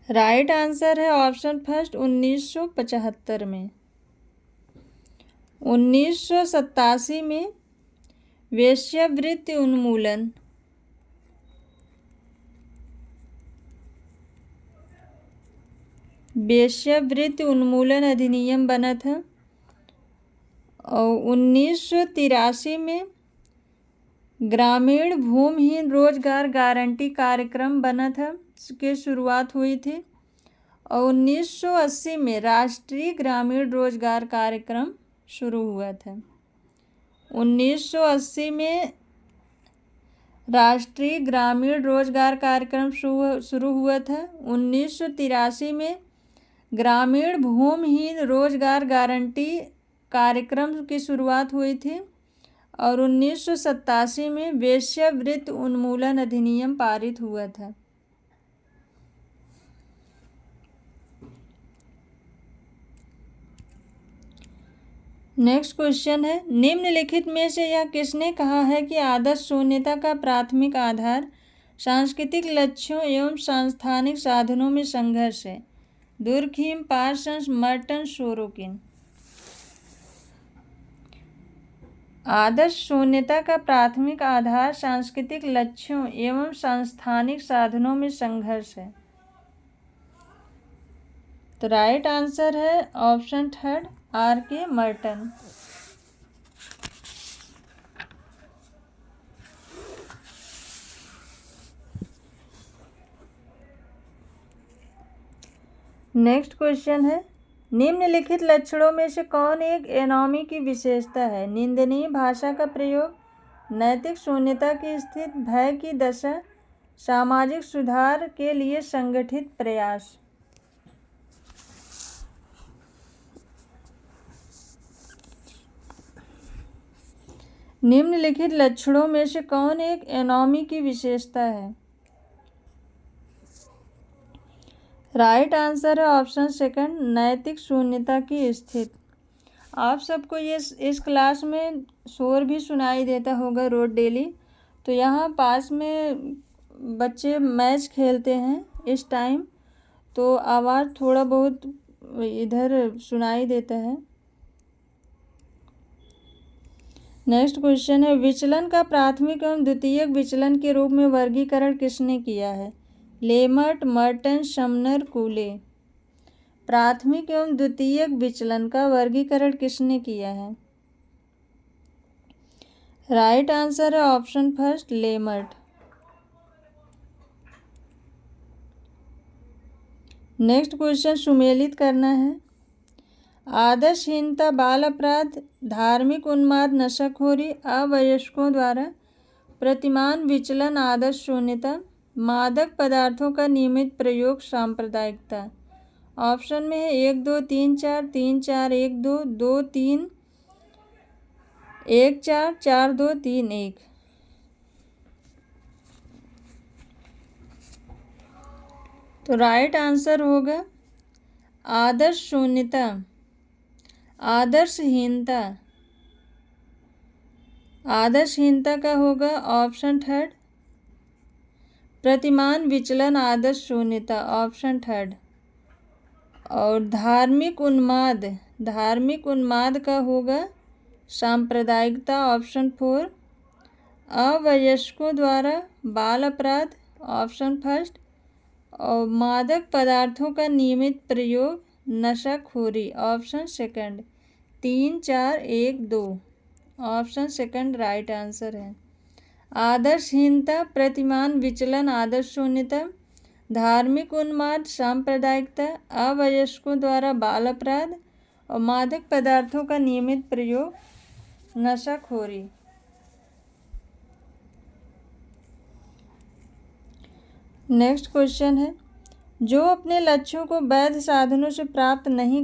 राइट आंसर है ऑप्शन फर्स्ट 1975 में। 1987 में वेश्यावृत्ति उन्मूलन अधिनियम बना था। और 1983 में ग्रामीण भूमिहीन रोजगार गारंटी कार्यक्रम बना था, इसकी शुरुआत हुई थी। और 1980 में राष्ट्रीय ग्रामीण रोजगार कार्यक्रम शुरू हुआ था। 1980 में राष्ट्रीय ग्रामीण रोजगार कार्यक्रम शुरू हुआ था। 1983 में ग्रामीण भूमिहीन रोजगार गारंटी कार्यक्रम की शुरुआत हुई थी। और 1987 में वेश्यावृत्ति उन्मूलन अधिनियम पारित हुआ था। नेक्स्ट क्वेश्चन है, निम्नलिखित में से यह किसने कहा है कि आदर्श शून्यता का प्राथमिक आधार सांस्कृतिक लक्ष्यों एवं सांस्थानिक साधनों में संघर्ष है? Durkheim, Parsons, Merton, Sorokin. आदर्श शून्यता का प्राथमिक आधार सांस्कृतिक लक्ष्यों एवं सांस्थानिक साधनों में संघर्ष है। तो राइट आंसर है option third R.K. Merton. Next question है, निम्नलिखित लक्षणों में से कौन एक एनोमी की विशेषता है? निंदनीय भाषा का प्रयोग, नैतिक शून्यता की स्थिति, भय की दशा, सामाजिक सुधार के लिए संगठित प्रयास। निम्नलिखित लक्षणों में से कौन एक एनोमी की विशेषता है? राइट आंसर है ऑप्शन सेकंड नैतिक शून्यता की स्थिति। आप सबको ये इस क्लास में शोर भी सुनाई देता होगा रोड डेली। तो यहाँ पास में बच्चे मैच खेलते हैं इस टाइम, तो आवाज़ थोड़ा बहुत इधर सुनाई देता है। नेक्स्ट क्वेश्चन है, विचलन का प्राथमिक एवं द्वितीयक विचलन के रूप में वर्गीकरण किसने किया है? लेमर्ट, मर्टन, समनर, कूले। प्राथमिक एवं द्वितीयक विचलन का वर्गीकरण किसने किया है? राइट आंसर है ऑप्शन फर्स्ट, लेमर्ट। नेक्स्ट क्वेश्चन सुमेलित करना है। आदर्शहीनता, बाल अपराध, धार्मिक उन्माद, नशाखोरी, अवयस्कों द्वारा प्रतिमान विचलन, आदर्श शून्यता, मादक पदार्थों का नियमित प्रयोग, सांप्रदायिकता। ऑप्शन में है 1 2 3 4, 3 4 1 2, 2 3 1 4, 4 2 3 1। तो राइट आंसर होगा आदर्श शून्यता, आदर्शहीनता। आदर्शहीनता का होगा ऑप्शन थर्ड, प्रतिमान विचलन, आदर्श शून्यता, ऑप्शन थर्ड। और धार्मिक उन्माद, धार्मिक उन्माद का होगा सांप्रदायिकता, ऑप्शन फोर। अवयस्कों द्वारा बाल अपराध, ऑप्शन फर्स्ट। और मादक पदार्थों का नियमित प्रयोग, नशाखोरी, option second. 3 4 1 2, option second right answer है। आदर्शहीनता, प्रतिमान विचलन, आदर्श शून्यता, धार्मिक उन्माद, सांप्रदायिकता, अवयस्कों द्वारा बाल अपराध और मादक पदार्थों का नियमित प्रयोग, नशाखोरी। नेक्स्ट क्वेश्चन है, जो अपने लक्ष्यों को वैध साधनों से प्राप्त नहीं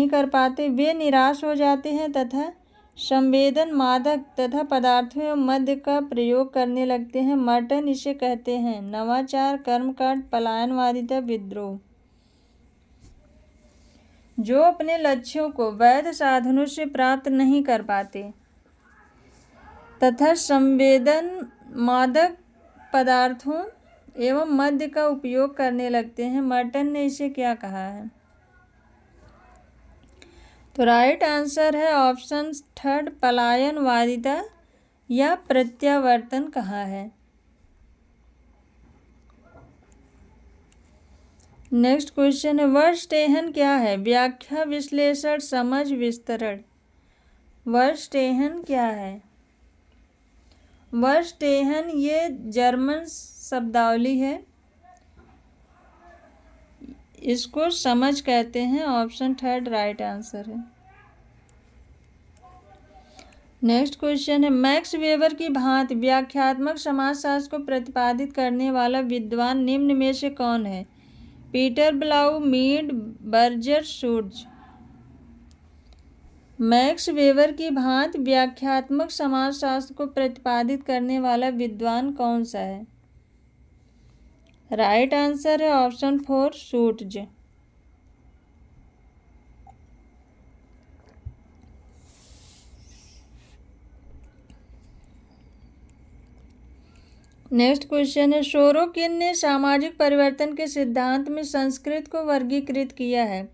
कर पाते वे निराश हो जाते हैं तथा संवेदन, मादक तथा पदार्थों एवं मद्य का प्रयोग करने लगते हैं। मर्टन इसे कहते हैं नवाचार, कर्मकांड, पलायनवादिता, विद्रोह। जो अपने लक्ष्यों को वैध साधनों से प्राप्त नहीं कर पाते तथा संवेदन, मादक पदार्थों एवं मद्य का उपयोग करने लगते हैं, मर्टन ने इसे क्या कहा है? तो राइट आंसर है ऑप्शन थर्ड, पलायनवादिता या प्रत्यावर्तन कहा है। नेक्स्ट क्वेश्चन है, वर्स्टेहन क्या है? व्याख्या, विश्लेषण, समझ, विस्तरण। वर्स्टेहन क्या है? वर्स्टेहन ये जर्मन शब्दावली है, इसको समझ कहते हैं, ऑप्शन थर्ड राइट आंसर है। नेक्स्ट क्वेश्चन है, मैक्स वेबर की भांति व्याख्यात्मक समाजशास्त्र को प्रतिपादित करने वाला विद्वान निम्न में से कौन है? Peter Blau, Mead, Berger, Schutz. Max Weber की भांति व्याख्यात्मक समाजशास्त्र को प्रतिपादित करने वाला विद्वान कौन सा है? राइट आंसर है ऑप्शन फोर, शूर्ज। नेक्स्ट क्वेश्चन है, सोरोकिन ने सामाजिक परिवर्तन के सिद्धांत में संस्कृत को वर्गीकृत किया है।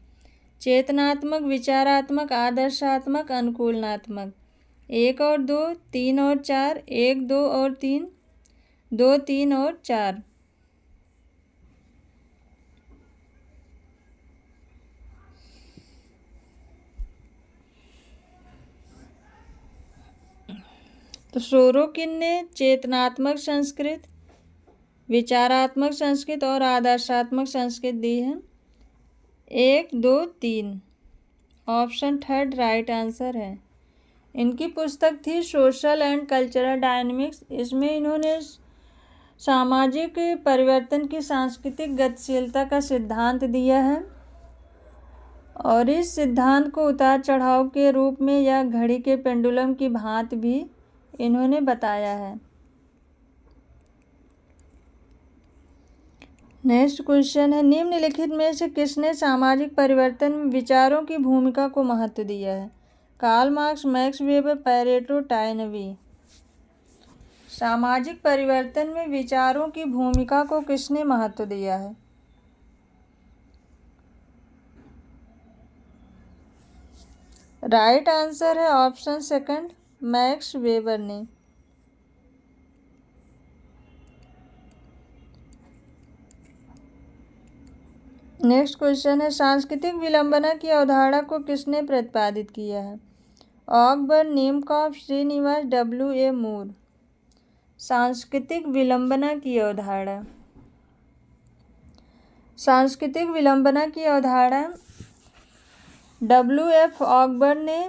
चेतनात्मक, विचारात्मक, आदर्शात्मक, अनुकूलनात्मक। 1 और 2, 3 और 4, 1 2 और 3, 2 3 और 4। तो सोरोकिन ने चेतनात्मक संस्कृत, विचारात्मक संस्कृत और आदर्शात्मक संस्कृत दी है। 1 2 3, ऑप्शन थर्ड राइट आंसर है। इनकी पुस्तक थी सोशल एंड कल्चरल डायनेमिक्स। इसमें इन्होंने सामाजिक परिवर्तन की सांस्कृतिक गतिशीलता का सिद्धांत दिया है और इस सिद्धांत को उतार चढ़ाव के रूप में या घड़ी के पेंडुलम की भांति भी इन्होंने बताया है। नेक्स्ट क्वेश्चन है, निम्नलिखित में से किसने सामाजिक परिवर्तन में विचारों की भूमिका को महत्व दिया है? Karl Marx, Max Weber, Pareto, Toynbee. सामाजिक परिवर्तन में विचारों की भूमिका को किसने महत्व दिया है? राइट आंसर है ऑप्शन सेकंड, मैक्स वेबर ने। नेक्स्ट क्वेश्चन है, सांस्कृतिक विलंबना की अवधारणा को किसने प्रतिपादित किया है? ऑकबर, नीमकॉफ, श्रीनिवास, डब्ल्यू.ए. मूर। सांस्कृतिक विलंबना की अवधारणा। सांस्कृतिक विलंबना की अवधारणा डब्ल्यू.एफ. ऑकबर ने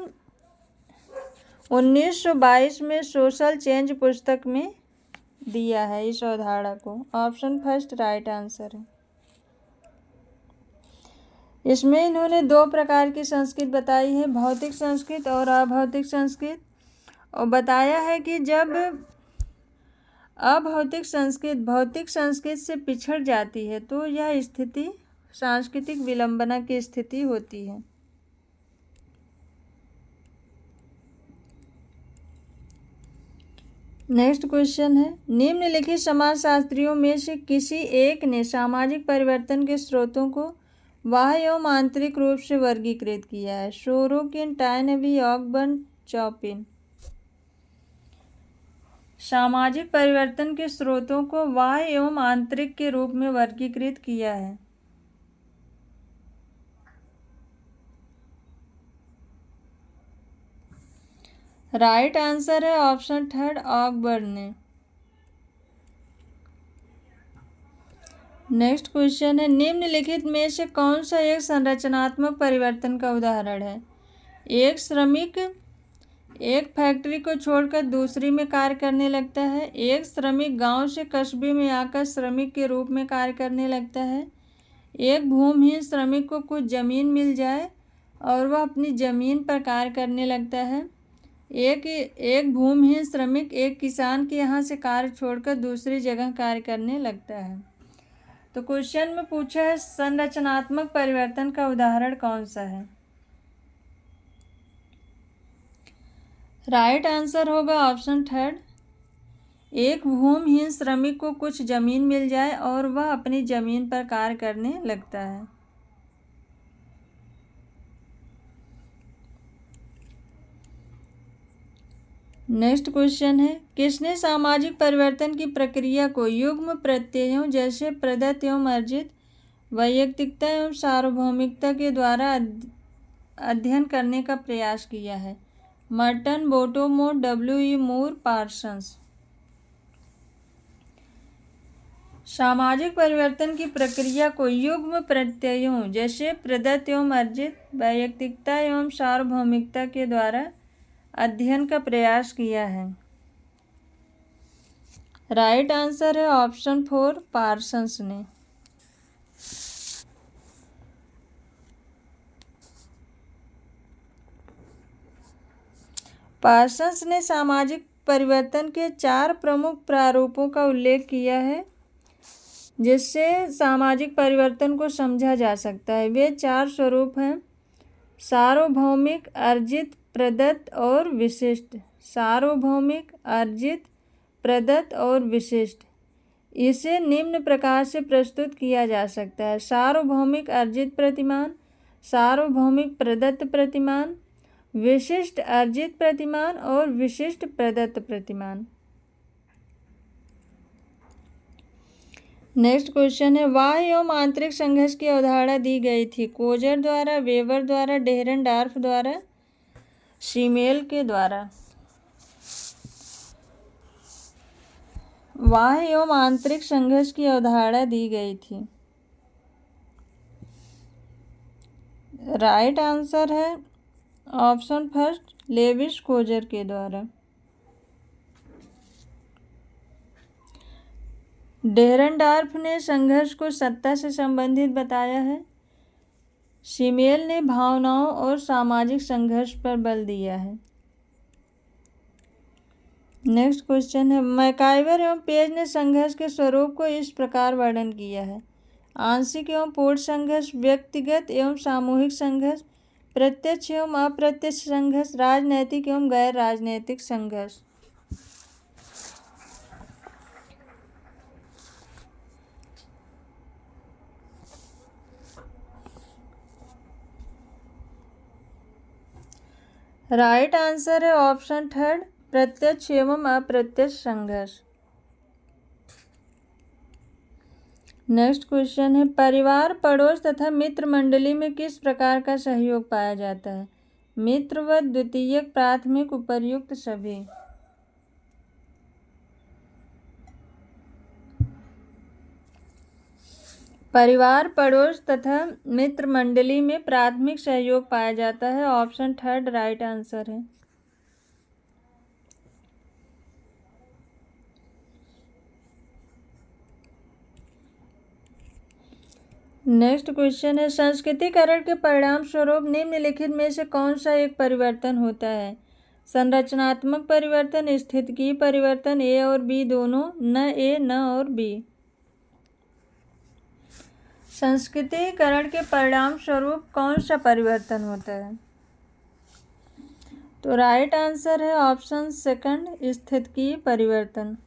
1922 में सोशल चेंज पुस्तक में दिया है इस अवधारणा को। ऑप्शन फर्स्ट राइट आंसर है। इसमें इन्होंने दो प्रकार की संस्कृत बताई है, भौतिक संस्कृत और अभौतिक संस्कृत, और बताया है कि जब अभौतिक संस्कृत भौतिक संस्कृत से पिछड़ जाती है तो यह स्थिति सांस्कृतिक विलंबना की स्थिति होती है। नेक्स्ट क्वेश्चन है, निम्नलिखित समाजशास्त्रियों में से किसी एक ने सामाजिक परिवर्तन के स्रोतों को बाह्य एवं आंतरिक रूप से वर्गीकृत किया है? सोरोकिन, टायनबी, ऑकबर्न, चॉपिन। सामाजिक परिवर्तन के स्रोतों को बाह्य एवं आंतरिक के रूप में वर्गीकृत किया है। राइट आंसर है ऑप्शन थर्ड, ऑकबर्न ने। नेक्स्ट क्वेश्चन है, निम्नलिखित में से कौन सा एक संरचनात्मक परिवर्तन का उदाहरण है? एक श्रमिक एक फैक्ट्री को छोड़कर दूसरी में कार्य करने लगता है। एक श्रमिक गांव से कस्बे में आकर श्रमिक के रूप में कार्य करने लगता है। एक भूमिहीन श्रमिक को कुछ ज़मीन मिल जाए और वह अपनी ज़मीन पर कार्य करने लगता है। एक भूमिहीन श्रमिक एक किसान के यहाँ से कार्य छोड़कर दूसरी जगह कार्य करने लगता है। तो क्वेश्चन में पूछा है संरचनात्मक परिवर्तन का उदाहरण कौन सा है? राइट आंसर होगा ऑप्शन थर्ड, एक भूमिहीन श्रमिक को कुछ ज़मीन मिल जाए और वह अपनी ज़मीन पर कार्य करने लगता है। नेक्स्ट क्वेश्चन है, किसने सामाजिक परिवर्तन की प्रक्रिया को युग्म प्रत्ययों जैसे प्रदत्त एवं अर्जित, वैयक्तिकता एवं सार्वभौमिकता के द्वारा अध्ययन करने का प्रयास किया है? मर्टन, बोटोमो, डब्ल्यू.ई. मूर, पार्सन्स। सामाजिक परिवर्तन की प्रक्रिया को युग्म प्रत्ययों जैसे प्रदत्त एवं अर्जित, वैयक्तिकता एवं सार्वभौमिकता के द्वारा अध्ययन का प्रयास किया है। राइट आंसर है ऑप्शन फोर, पार्सन्स ने। पार्सन्स ने सामाजिक परिवर्तन के 4 प्रमुख प्रारूपों का उल्लेख किया है जिससे सामाजिक परिवर्तन को समझा जा सकता है। वे 4 स्वरूप हैं, सार्वभौमिक, अर्जित, प्रदत्त और विशिष्ट। सार्वभौमिक, अर्जित, प्रदत्त और विशिष्ट। इसे निम्न प्रकार से प्रस्तुत किया जा सकता है: सार्वभौमिक अर्जित प्रतिमान, सार्वभौमिक प्रदत्त प्रतिमान, विशिष्ट अर्जित प्रतिमान और विशिष्ट प्रदत्त प्रतिमान। नेक्स्ट क्वेश्चन है, बाह्य एवं आंतरिक संघर्ष की अवधारणा दी गई थी कोजर द्वारा, वेबर द्वारा, डेहरनडॉर्फ द्वारा, सीमेल के द्वारा। बाह्य एवं आंतरिक संघर्ष की अवधारणा दी गई थी। राइट आंसर है ऑप्शन फर्स्ट, लेविस कोजर के द्वारा। डेहरनडॉर्फ ने संघर्ष को सत्ता से संबंधित बताया है। सीमेल ने भावनाओं और सामाजिक संघर्ष पर बल दिया है। नेक्स्ट क्वेश्चन है, मैकाइवर एवं पेज ने संघर्ष के स्वरूप को इस प्रकार वर्णन किया है: आंशिक एवं पूर्ण संघर्ष, व्यक्तिगत एवं सामूहिक संघर्ष, प्रत्यक्ष एवं अप्रत्यक्ष संघर्ष, राजनैतिक एवं गैर राजनैतिक संघर्ष। राइट आंसर है ऑप्शन थर्ड, प्रत्यक्ष एवं अप्रत्यक्ष संघर्ष। नेक्स्ट क्वेश्चन है, परिवार, पड़ोस तथा मित्र मंडली में किस प्रकार का सहयोग पाया जाता है? मित्र व द्वितीयक, प्राथमिक, उपर्युक्त सभी। परिवार, पड़ोस तथा मित्र मंडली में प्राथमिक सहयोग पाया जाता है, ऑप्शन थर्ड राइट आंसर है। नेक्स्ट क्वेश्चन है, संस्कृतिकरण के परिणाम स्वरूप निम्नलिखित में से कौन सा एक परिवर्तन होता है? संरचनात्मक परिवर्तन, स्थितिकीय परिवर्तन, ए और बी दोनों, न ए न और बी। संस्कृतिकरण के परिणाम स्वरूप कौन सा परिवर्तन होता है? तो राइट आंसर है ऑप्शन सेकंड, स्थितिकीय परिवर्तन।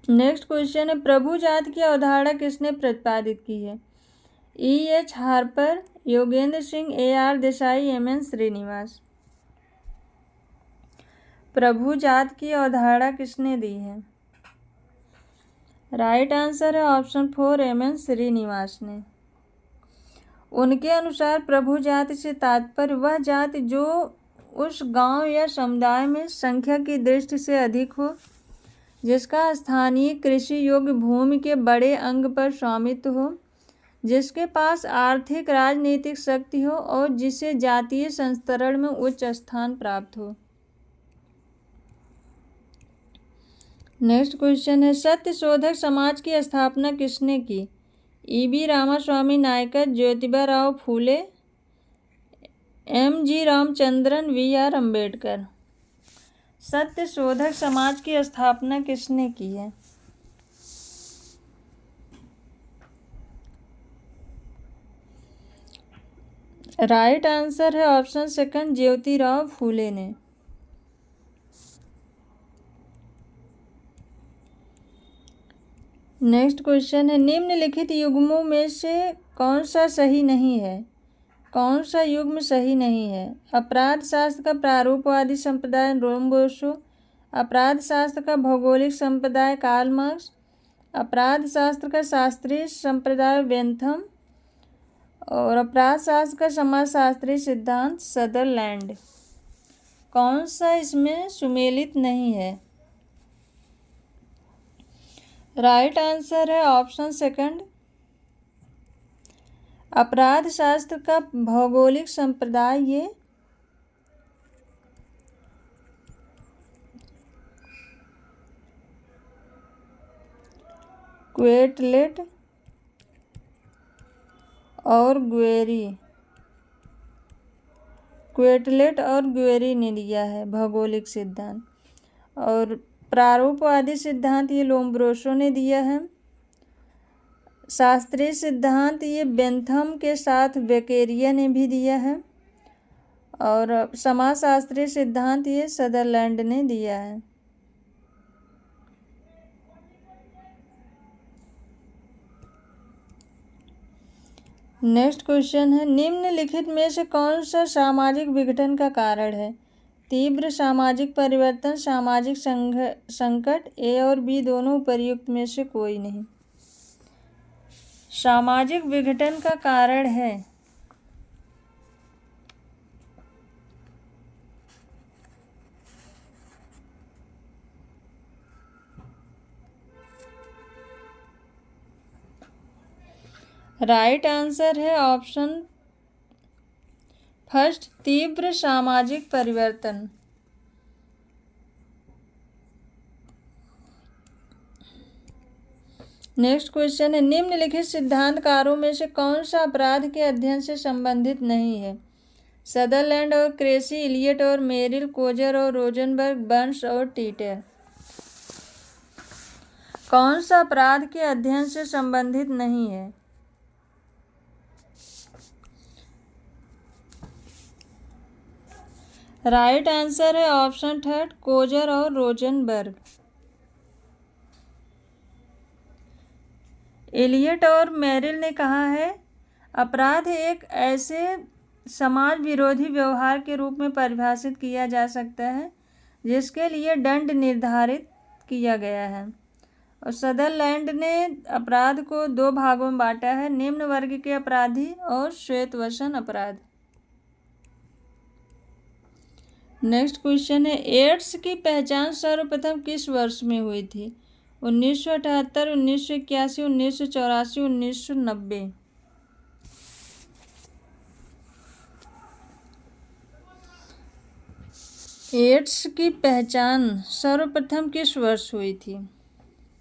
नेक्स्ट क्वेश्चन है, प्रभु जाति की अवधारणा किसने प्रतिपादित की है? E.H. Harper, Yogendra Singh, A.R. Desai, M.N. Srinivas. प्रभु जात की अवधारणा किसने दी है? राइट आंसर है ऑप्शन फोर, M.N. श्रीनिवास ने। उनके अनुसार प्रभु जाति से तात्पर्य वह जाति जो उस गांव या समुदाय में संख्या की दृष्टि से अधिक हो, जिसका स्थानीय कृषि योग्य भूमि के बड़े अंग पर स्वामित्व हो, जिसके पास आर्थिक राजनीतिक शक्ति हो और जिसे जातीय संस्तरण में उच्च स्थान प्राप्त हो। नेक्स्ट क्वेश्चन है, सत्य शोधक समाज की स्थापना किसने की? E.B. रामास्वामी नायकर, ज्योतिबा राव फूले, M.G. रामचंद्रन, V.R. अम्बेडकर। सत्य शोधक समाज की स्थापना किसने की है? राइट आंसर है ऑप्शन सेकंड, ज्योतिराव फूले ने। नेक्स्ट क्वेश्चन है, निम्नलिखित युग्मों में से कौन सा सही नहीं है? कौन सा युग्म सही नहीं है? अपराध शास्त्र का प्रारूपवादी संप्रदाय लोम्ब्रोसो, अपराध शास्त्र का भौगोलिक संप्रदाय कार्ल मार्क्स, अपराध शास्त्र का शास्त्रीय संप्रदाय बेंथम और अपराध शास्त्र का समाजशास्त्रीय सिद्धांत सदरलैंड। कौन सा इसमें सुमेलित नहीं है? राइट आंसर है ऑप्शन सेकंड, अपराध शास्त्र का भौगोलिक संप्रदाय ये क्वेटलेट और ग्वेरी ने दिया है भौगोलिक सिद्धांत, और प्रारूपवादी सिद्धांत ये लोम्ब्रोसो ने दिया है। शास्त्रीय सिद्धांत ये बेंथम के साथ बेकेरिया ने भी दिया है, और समाजशास्त्रीय सिद्धांत ये सदरलैंड ने दिया है। नेक्स्ट क्वेश्चन है, निम्नलिखित में से कौन सा सामाजिक विघटन का कारण है? तीव्र सामाजिक परिवर्तन, सामाजिक संकट, ए और बी दोनों उपर्युक्त में से कोई नहीं। सामाजिक विघटन का कारण है राइट आंसर है ऑप्शन फर्स्ट, तीव्र सामाजिक परिवर्तन। नेक्स्ट क्वेश्चन है, निम्नलिखित सिद्धांतकारों में से कौन सा अपराध के अध्ययन से संबंधित नहीं है? सदरलैंड और क्रेसी, इलियट और मेरिल, कोजर और रोजनबर्ग, बर्न्स और टीटर। कौन सा अपराध के अध्ययन से संबंधित नहीं है? राइट आंसर है ऑप्शन थर्ड, कोजर और रोजनबर्ग। एलियट और मेरिल ने कहा है, अपराध एक ऐसे समाज विरोधी व्यवहार के रूप में परिभाषित किया जा सकता है जिसके लिए दंड निर्धारित किया गया है। और सदरलैंड ने अपराध को 2 भागों में बांटा है, निम्न वर्ग के अपराधी और श्वेतवसन अपराध। नेक्स्ट क्वेश्चन है, एड्स की पहचान सर्वप्रथम किस वर्ष में हुई थी? 1978, 1981, 1984, 1990। एड्स की पहचान सर्वप्रथम किस वर्ष हुई थी?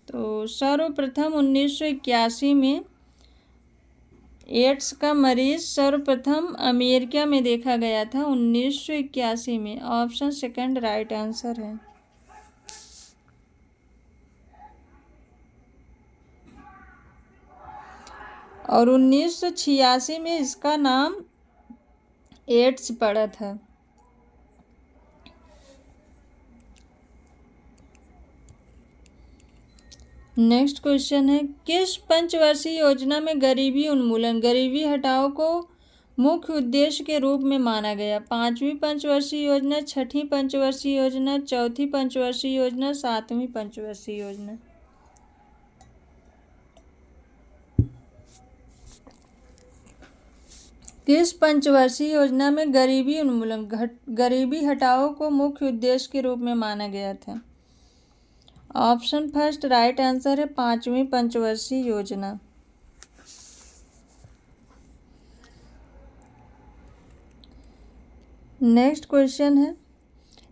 तो सर्वप्रथम 1981 में एड्स का मरीज सर्वप्रथम अमेरिका में देखा गया था, 1981 में। ऑप्शन सेकंड राइट आंसर है। और 1986 में इसका नाम एड्स पड़ा था। नेक्स्ट क्वेश्चन है, किस पंचवर्षीय योजना में गरीबी उन्मूलन, गरीबी हटाओ को मुख्य उद्देश्य के रूप में माना गया? 5वीं पंचवर्षीय योजना, 6ठी पंचवर्षीय योजना, 4थी पंचवर्षीय योजना, 7वीं पंचवर्षीय योजना। किस पंचवर्षीय योजना में गरीबी उन्मूलन, गरीबी हटाओ को मुख्य उद्देश्य के रूप में माना गया था? ऑप्शन फर्स्ट राइट आंसर है 5वीं पंचवर्षीय योजना। नेक्स्ट क्वेश्चन है,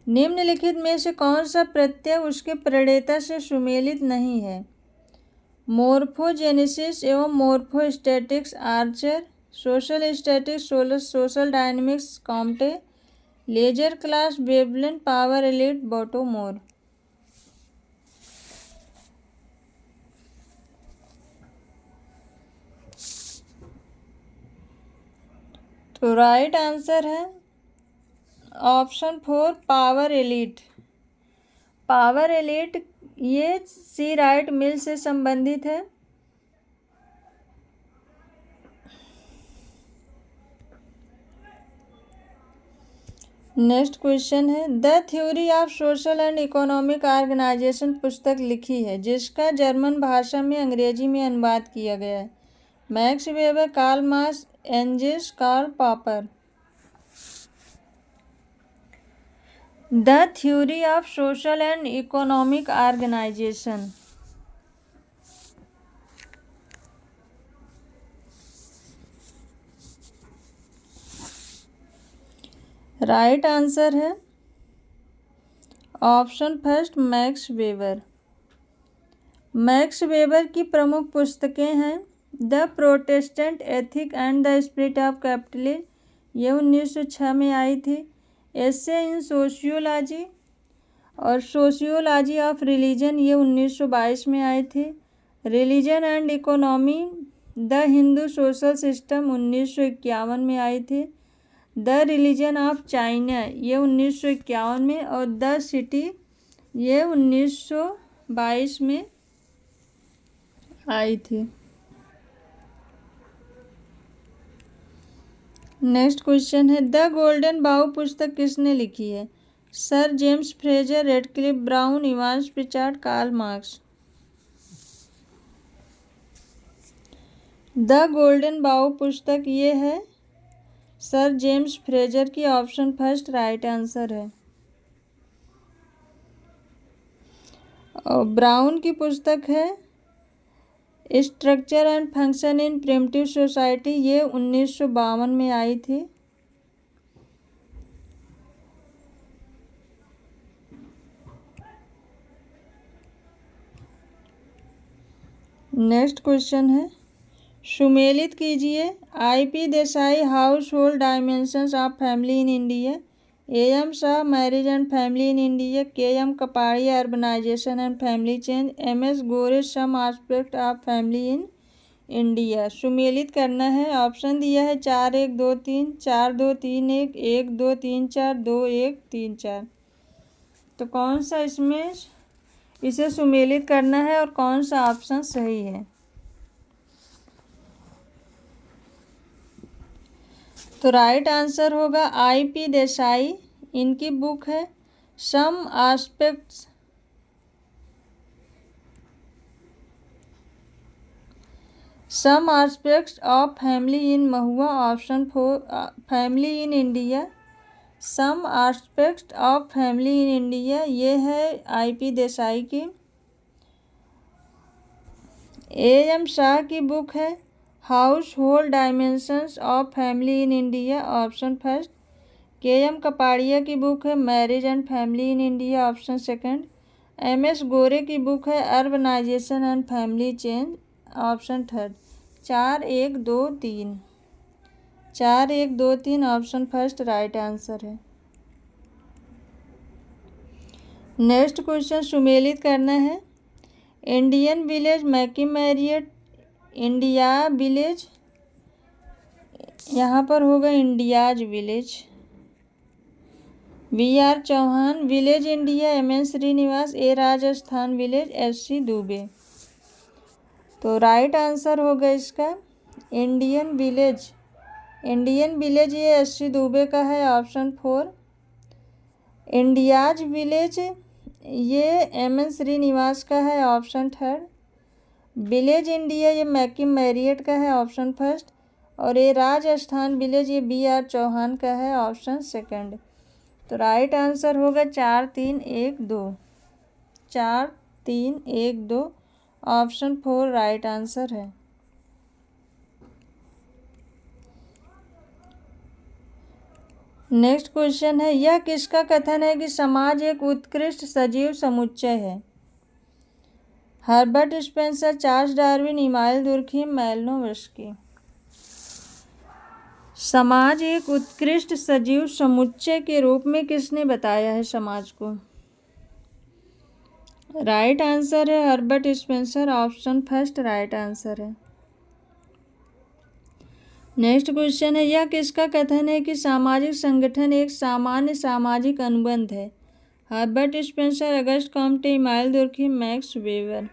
निम्नलिखित में से कौन सा प्रत्यय उसके प्रणेता से सुमेलित नहीं है? मोर्फोजेनेसिस एवं morphostatics Archer, social statics social dynamics Comte, leisure class Veblen power elite Bottomore. तो राइट आंसर है option 4 power elite. Power elite ये सी राइट मिल से संबंधित है। नेक्स्ट क्वेश्चन है, the theory of social and economic organization पुस्तक लिखी है जिसका जर्मन भाषा में अंग्रेजी में अनुवाद किया गया है? Max Weber, Karl Marx, Engels, Karl Popper. The theory of social and economic organization. Right answer है option first Max Weber. Max Weber की प्रमुख पुस्तकें हैं the Protestant ethic and the spirit of capitalism, ये 1906 में आई थी। एसे इन सोशियोलॉजी और सोशियोलॉजी ऑफ रिलीजन, ये 1922 में आई थी। Religion and economy the Hindu social system 1951 में आई थी। द रिलीजन ऑफ चाइना, ये 1951 में। और द सिटी, ये 1922 में आई थी। नेक्स्ट क्वेश्चन है, द गोल्डन बाउ पुस्तक किसने लिखी है? Sir James Frazer, Radcliffe Brown, Evans Pritchard, Karl Marx. The golden bough पुस्तक ये है सर जेम्स फ्रेजर की। ऑप्शन फर्स्ट राइट आंसर है। और ब्राउन की पुस्तक है structure and function in primitive society, ये 1952 में आई थी। नेक्स्ट क्वेश्चन है, सुमेलित कीजिए I P. Desai household dimensions of family in India, A M. Shah marriage and family in India, K M. Kapadia urbanization and family change, M S. Gore some aspect of family in India. सुमेलित करना है। ऑप्शन दिया है 4 1 2 3, 4 2 3 1, 1 2 3 4, 2 1 3 4। तो कौन सा इसमें इसे सुमेलित करना है और कौन सा ऑप्शन सही है? तो राइट आंसर होगा IP देसाई, इनकी बुक है some aspects of family in Mahuva, option 4 family in India. Some aspects of family in India, ये है IP देसाई की। AM शाह की बुक है household dimensions of family in India, option first. KM Kapadia की बुक है marriage and family in India, option second. MS Gore की बुक है urbanisation and family change, option third. 4 1 2 3, 4 1 2 3 option first right answer है। नेक्स्ट क्वेश्चन सुमेलित करना है। Indian village McKim Marriott India village, यहाँ पर होगा India's village. BR Chauhan village India, MN Srinivas, A Rajasthan village, SC Dubey. तो राइट आंसर होगा इसका इंडियन विलेज। इंडियन विलेज ये SC दुबे का है, ऑप्शन 4। इंडियाज विलेज ये MN श्रीनिवास का है, ऑप्शन थर्ड। विलेज इंडिया ये मैकीमेरियट का है, ऑप्शन फर्स्ट। और ये राजस्थान विलेज ये BR चौहान का है, ऑप्शन सेकंड। तो राइट आंसर होगा 4 3 1 2, 4 3 1 2, ऑप्शन 4 राइट आंसर है। नेक्स्ट क्वेश्चन है, यह किसका कथन है कि समाज एक उत्कृष्ट सजीव समुच्चय है? Herbert Spencer, Charles Darwin, Emile Durkheim, Malinowski. समाज एक उत्कृष्ट सजीव समुच्चय के रूप में किसने बताया है समाज को? राइट आंसर है Herbert Spencer, option first right answer है। नेक्स्ट क्वेश्चन है, यह किसका कथन है कि सामाजिक संगठन एक सामान्य सामाजिक अनुबंध है? Herbert Spencer, August Comte, email Durkheim, max weber.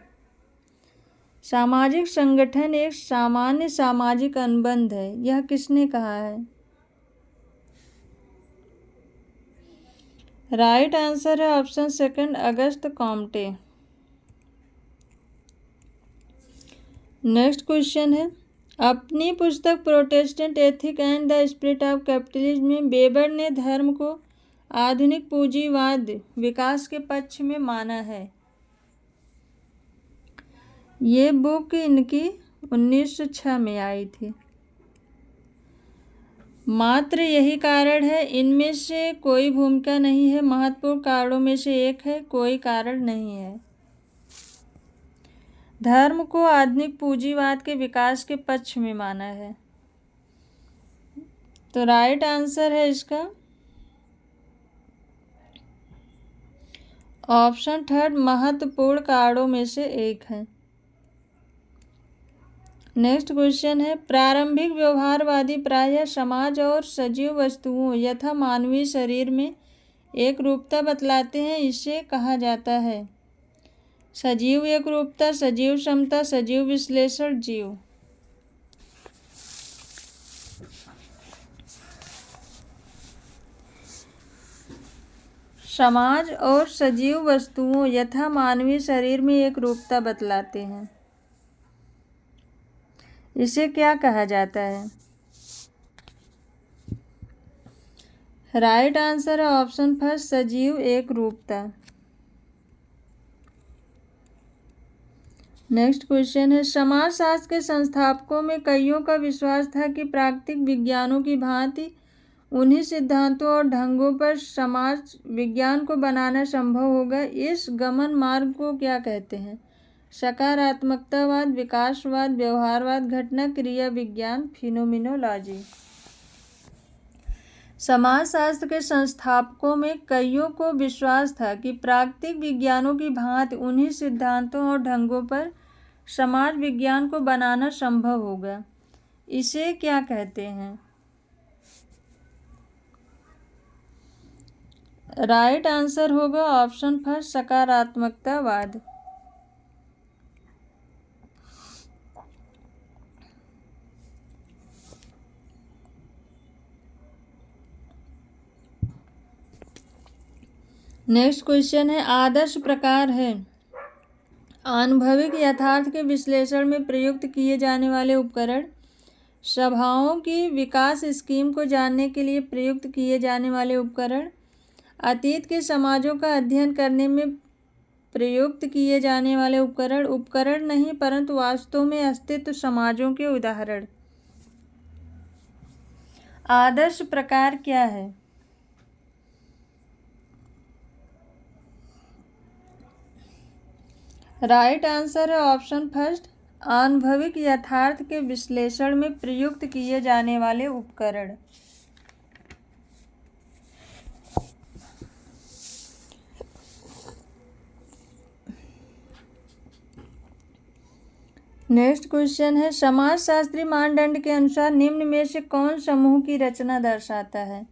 सामाजिक संगठन एक सामान्य सामाजिक अनुबंध है, यह किसने कहा है? राइट आंसर है ऑप्शन सेकंड, अगस्त कॉम्टे। नेक्स्ट क्वेश्चन है, अपनी पुस्तक Protestant ethic and the spirit of capitalism में वेबर ने धर्म को आधुनिक पूंजीवाद विकास के पक्ष में माना है। ये बुक इनकी 1906 में आई थी। मात्र यही कारण है, इनमें से कोई भूमिका नहीं है, महत्वपूर्ण कारणों में से एक है, कोई कारण नहीं है। धर्म को आधुनिक पूंजीवाद के विकास के पक्ष में माना है। तो राइट आंसर है इसका ऑप्शन थर्ड, महत्वपूर्ण कारणों में से एक है। नेक्स्ट क्वेश्चन है, प्रारंभिक व्यवहारवादी प्रायः समाज और सजीव वस्तुओं यथा मानवीय शरीर में एक रूपता बतलाते हैं, इसे कहा जाता है? सजीव एक रूपता, सजीव समता, सजीव विश्लेषण, जीव। समाज और सजीव वस्तुओं यथा मानवीय शरीर में एक रूपता बतलाते हैं, इसे क्या कहा जाता है? राइट आंसर है ऑप्शन फर्स्ट, सजीव एक रूपता। नेक्स्ट क्वेश्चन है, समाजशास्त्र के संस्थापकों में कईयों का विश्वास था कि प्राकृतिक विज्ञानों की भांति उन्हीं सिद्धांतों और ढंगों पर समाज विज्ञान को बनाना संभव होगा। इस गमन मार्ग को क्या कहते हैं? सकारात्मकतावाद, विकासवाद, व्यवहारवाद, घटना क्रिया विज्ञान, फिनोमिनोलॉजी। समाजशास्त्र के संस्थापकों में कईयों को विश्वास था कि प्राकृतिक विज्ञानों की भांति उन्हीं सिद्धांतों और ढंगों पर समाज विज्ञान को बनाना संभव होगा, इसे क्या कहते हैं? राइट आंसर होगा ऑप्शन फर्स्ट, सकारात्मकतावाद। नेक्स्ट क्वेश्चन है आदर्श प्रकार है आनुभविक यथार्थ के विश्लेषण में प्रयुक्त किए जाने वाले उपकरण, सभाओं की विकास स्कीम को जानने के लिए प्रयुक्त किए जाने वाले उपकरण, अतीत के समाजों का अध्ययन करने में प्रयुक्त किए जाने वाले उपकरण, उपकरण नहीं परंतु वास्तव में अस्तित्व समाजों के उदाहरण। आदर्श प्रकार क्या है? राइट आंसर है ऑप्शन फर्स्ट, आनुभविक यथार्थ के विश्लेषण में प्रयुक्त किए जाने वाले उपकरण। नेक्स्ट क्वेश्चन है समाजशास्त्री मानदंड के अनुसार निम्न में से कौन समूह की रचना दर्शाता है?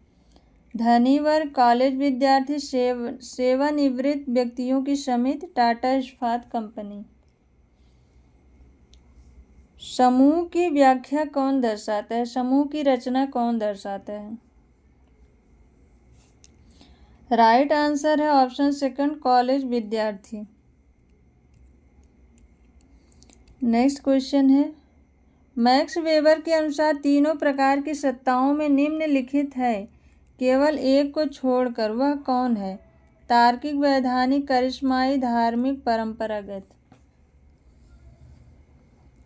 धनी वर्ग, कॉलेज विद्यार्थी, सेवानिवृत्त व्यक्तियों की समिति, टाटा इस्पात कंपनी। समूह की व्याख्या कौन दर्शाता है? समूह की रचना कौन दर्शाता है? राइट आंसर है ऑप्शन सेकंड, कॉलेज विद्यार्थी। नेक्स्ट क्वेश्चन है मैक्स वेबर के अनुसार तीनों प्रकार की सत्ताओं में निम्नलिखित है केवल एक को छोड़कर, वह कौन है? तार्किक, वैधानिक, करिश्माई, धार्मिक, परंपरागत।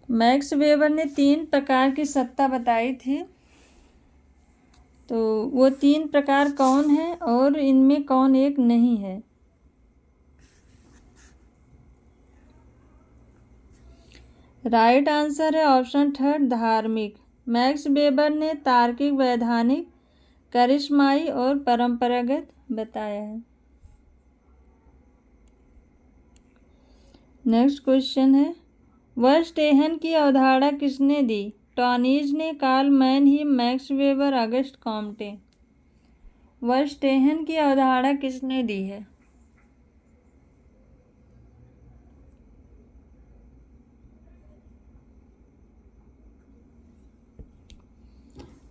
मैक्स वेबर ने 3 प्रकार की सत्ता बताई थी, तो वो 3 प्रकार कौन है और इनमें कौन एक नहीं है? राइट आंसर है ऑप्शन थर्ड, धार्मिक। मैक्स वेबर ने तार्किक, वैधानिक, करिश्माई और परंपरागत बताया है। नेक्स्ट क्वेश्चन है वर्स्टेहन की अवधारणा किसने दी? टॉनीज ने, Karl Mannheim, Max Weber, August Comte. Verstehen की अवधारणा किसने दी है?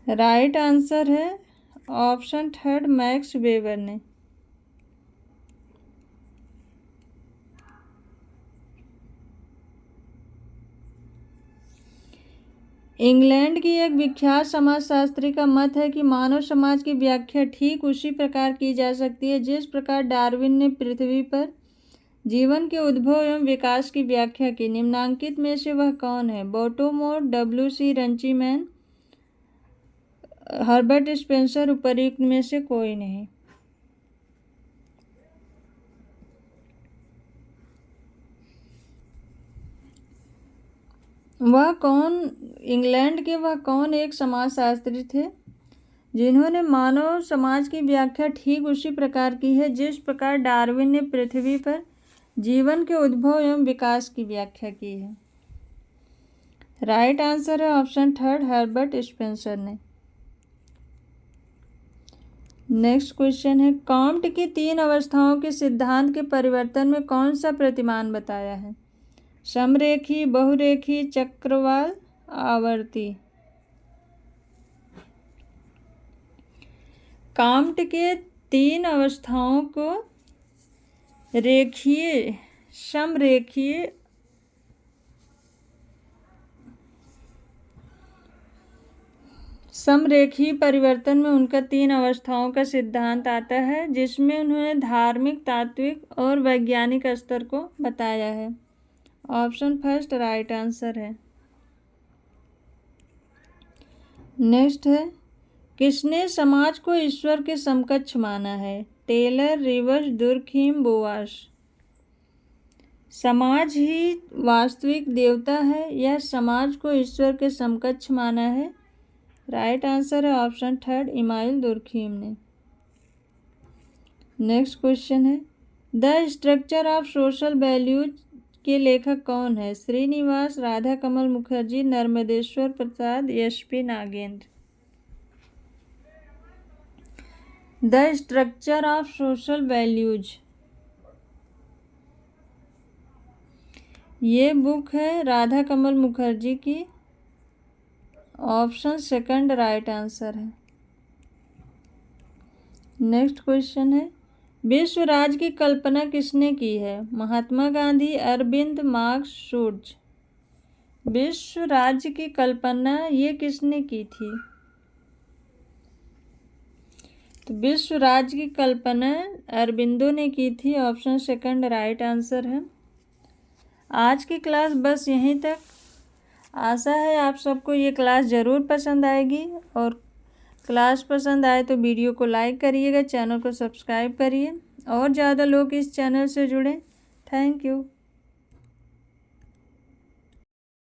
राइट आंसर है ऑप्शन थर्ड, मैक्स वेबर ने। इंग्लैंड की एक विख्यात समाजशास्त्री का मत है कि मानव समाज की व्याख्या ठीक उसी प्रकार की जा सकती है जिस प्रकार डार्विन ने पृथ्वी पर जीवन के उद्भव एवं विकास की व्याख्या की। निम्नांकित में से वह कौन है? बोटोमोर, डब्ल्यू.सी. रंचीमैन, हर्बर्ट स्पेंसर, उपर्युक्त में से कोई नहीं। इंग्लैंड के वह कौन एक समाजशास्त्री थे जिन्होंने मानव समाज की व्याख्या ठीक उसी प्रकार की है जिस प्रकार डार्विन ने पृथ्वी पर जीवन के उद्भव एवं विकास की व्याख्या की है। राइट आंसर है ऑप्शन थर्ड, हर्बर्ट स्पेंसर ने। नेक्स्ट क्वेश्चन है कॉम्ट की 3 अवस्थाओं के सिद्धांत के परिवर्तन में कौन सा प्रतिमान बताया है? समरेखी, बहुरेखी, चक्रवाल, आवर्ती। कॉम्ट के 3 अवस्थाओं को रेखीय, समरेखीय, समरेखीय परिवर्तन में उनका 3 अवस्थाओं का सिद्धांत आता है जिसमें उन्होंने धार्मिक, तात्विक और वैज्ञानिक स्तर को बताया है। ऑप्शन फर्स्ट राइट आंसर है। नेक्स्ट है किसने समाज को ईश्वर के समकक्ष माना है? Tylor, Rivers, Durkheim, Boas. समाज ही वास्तविक देवता है, यह समाज को ईश्वर के समकक्ष माना है। राइट आंसर है ऑप्शन थर्ड, इमाइल दुर्खीम ने। नेक्स्ट क्वेश्चन है the structure of social values के लेखक कौन है? Srinivas, Radha Kamal Mukherjee, Narmadeshwar Prasad, S P. Nagendra. The structure of social values ये बुक है राधा कमल मुखर्जी की। ऑप्शन सेकंड राइट आंसर है। नेक्स्ट क्वेश्चन है विश्व राज्य की कल्पना किसने की है? महात्मा गांधी, अरविंद, मार्क्स, सूर्य। विश्व राज्य की कल्पना ये किसने की थी? तो विश्व राज्य की कल्पना अरबिंदो ने की थी। ऑप्शन सेकंड राइट आंसर है। आज की क्लास बस यहीं तक। आशा है आप सबको ये क्लास ज़रूर पसंद आएगी, और क्लास पसंद आए तो वीडियो को लाइक करिएगा, चैनल को सब्सक्राइब करिए और ज़्यादा लोग इस चैनल से जुड़ें। Thank you.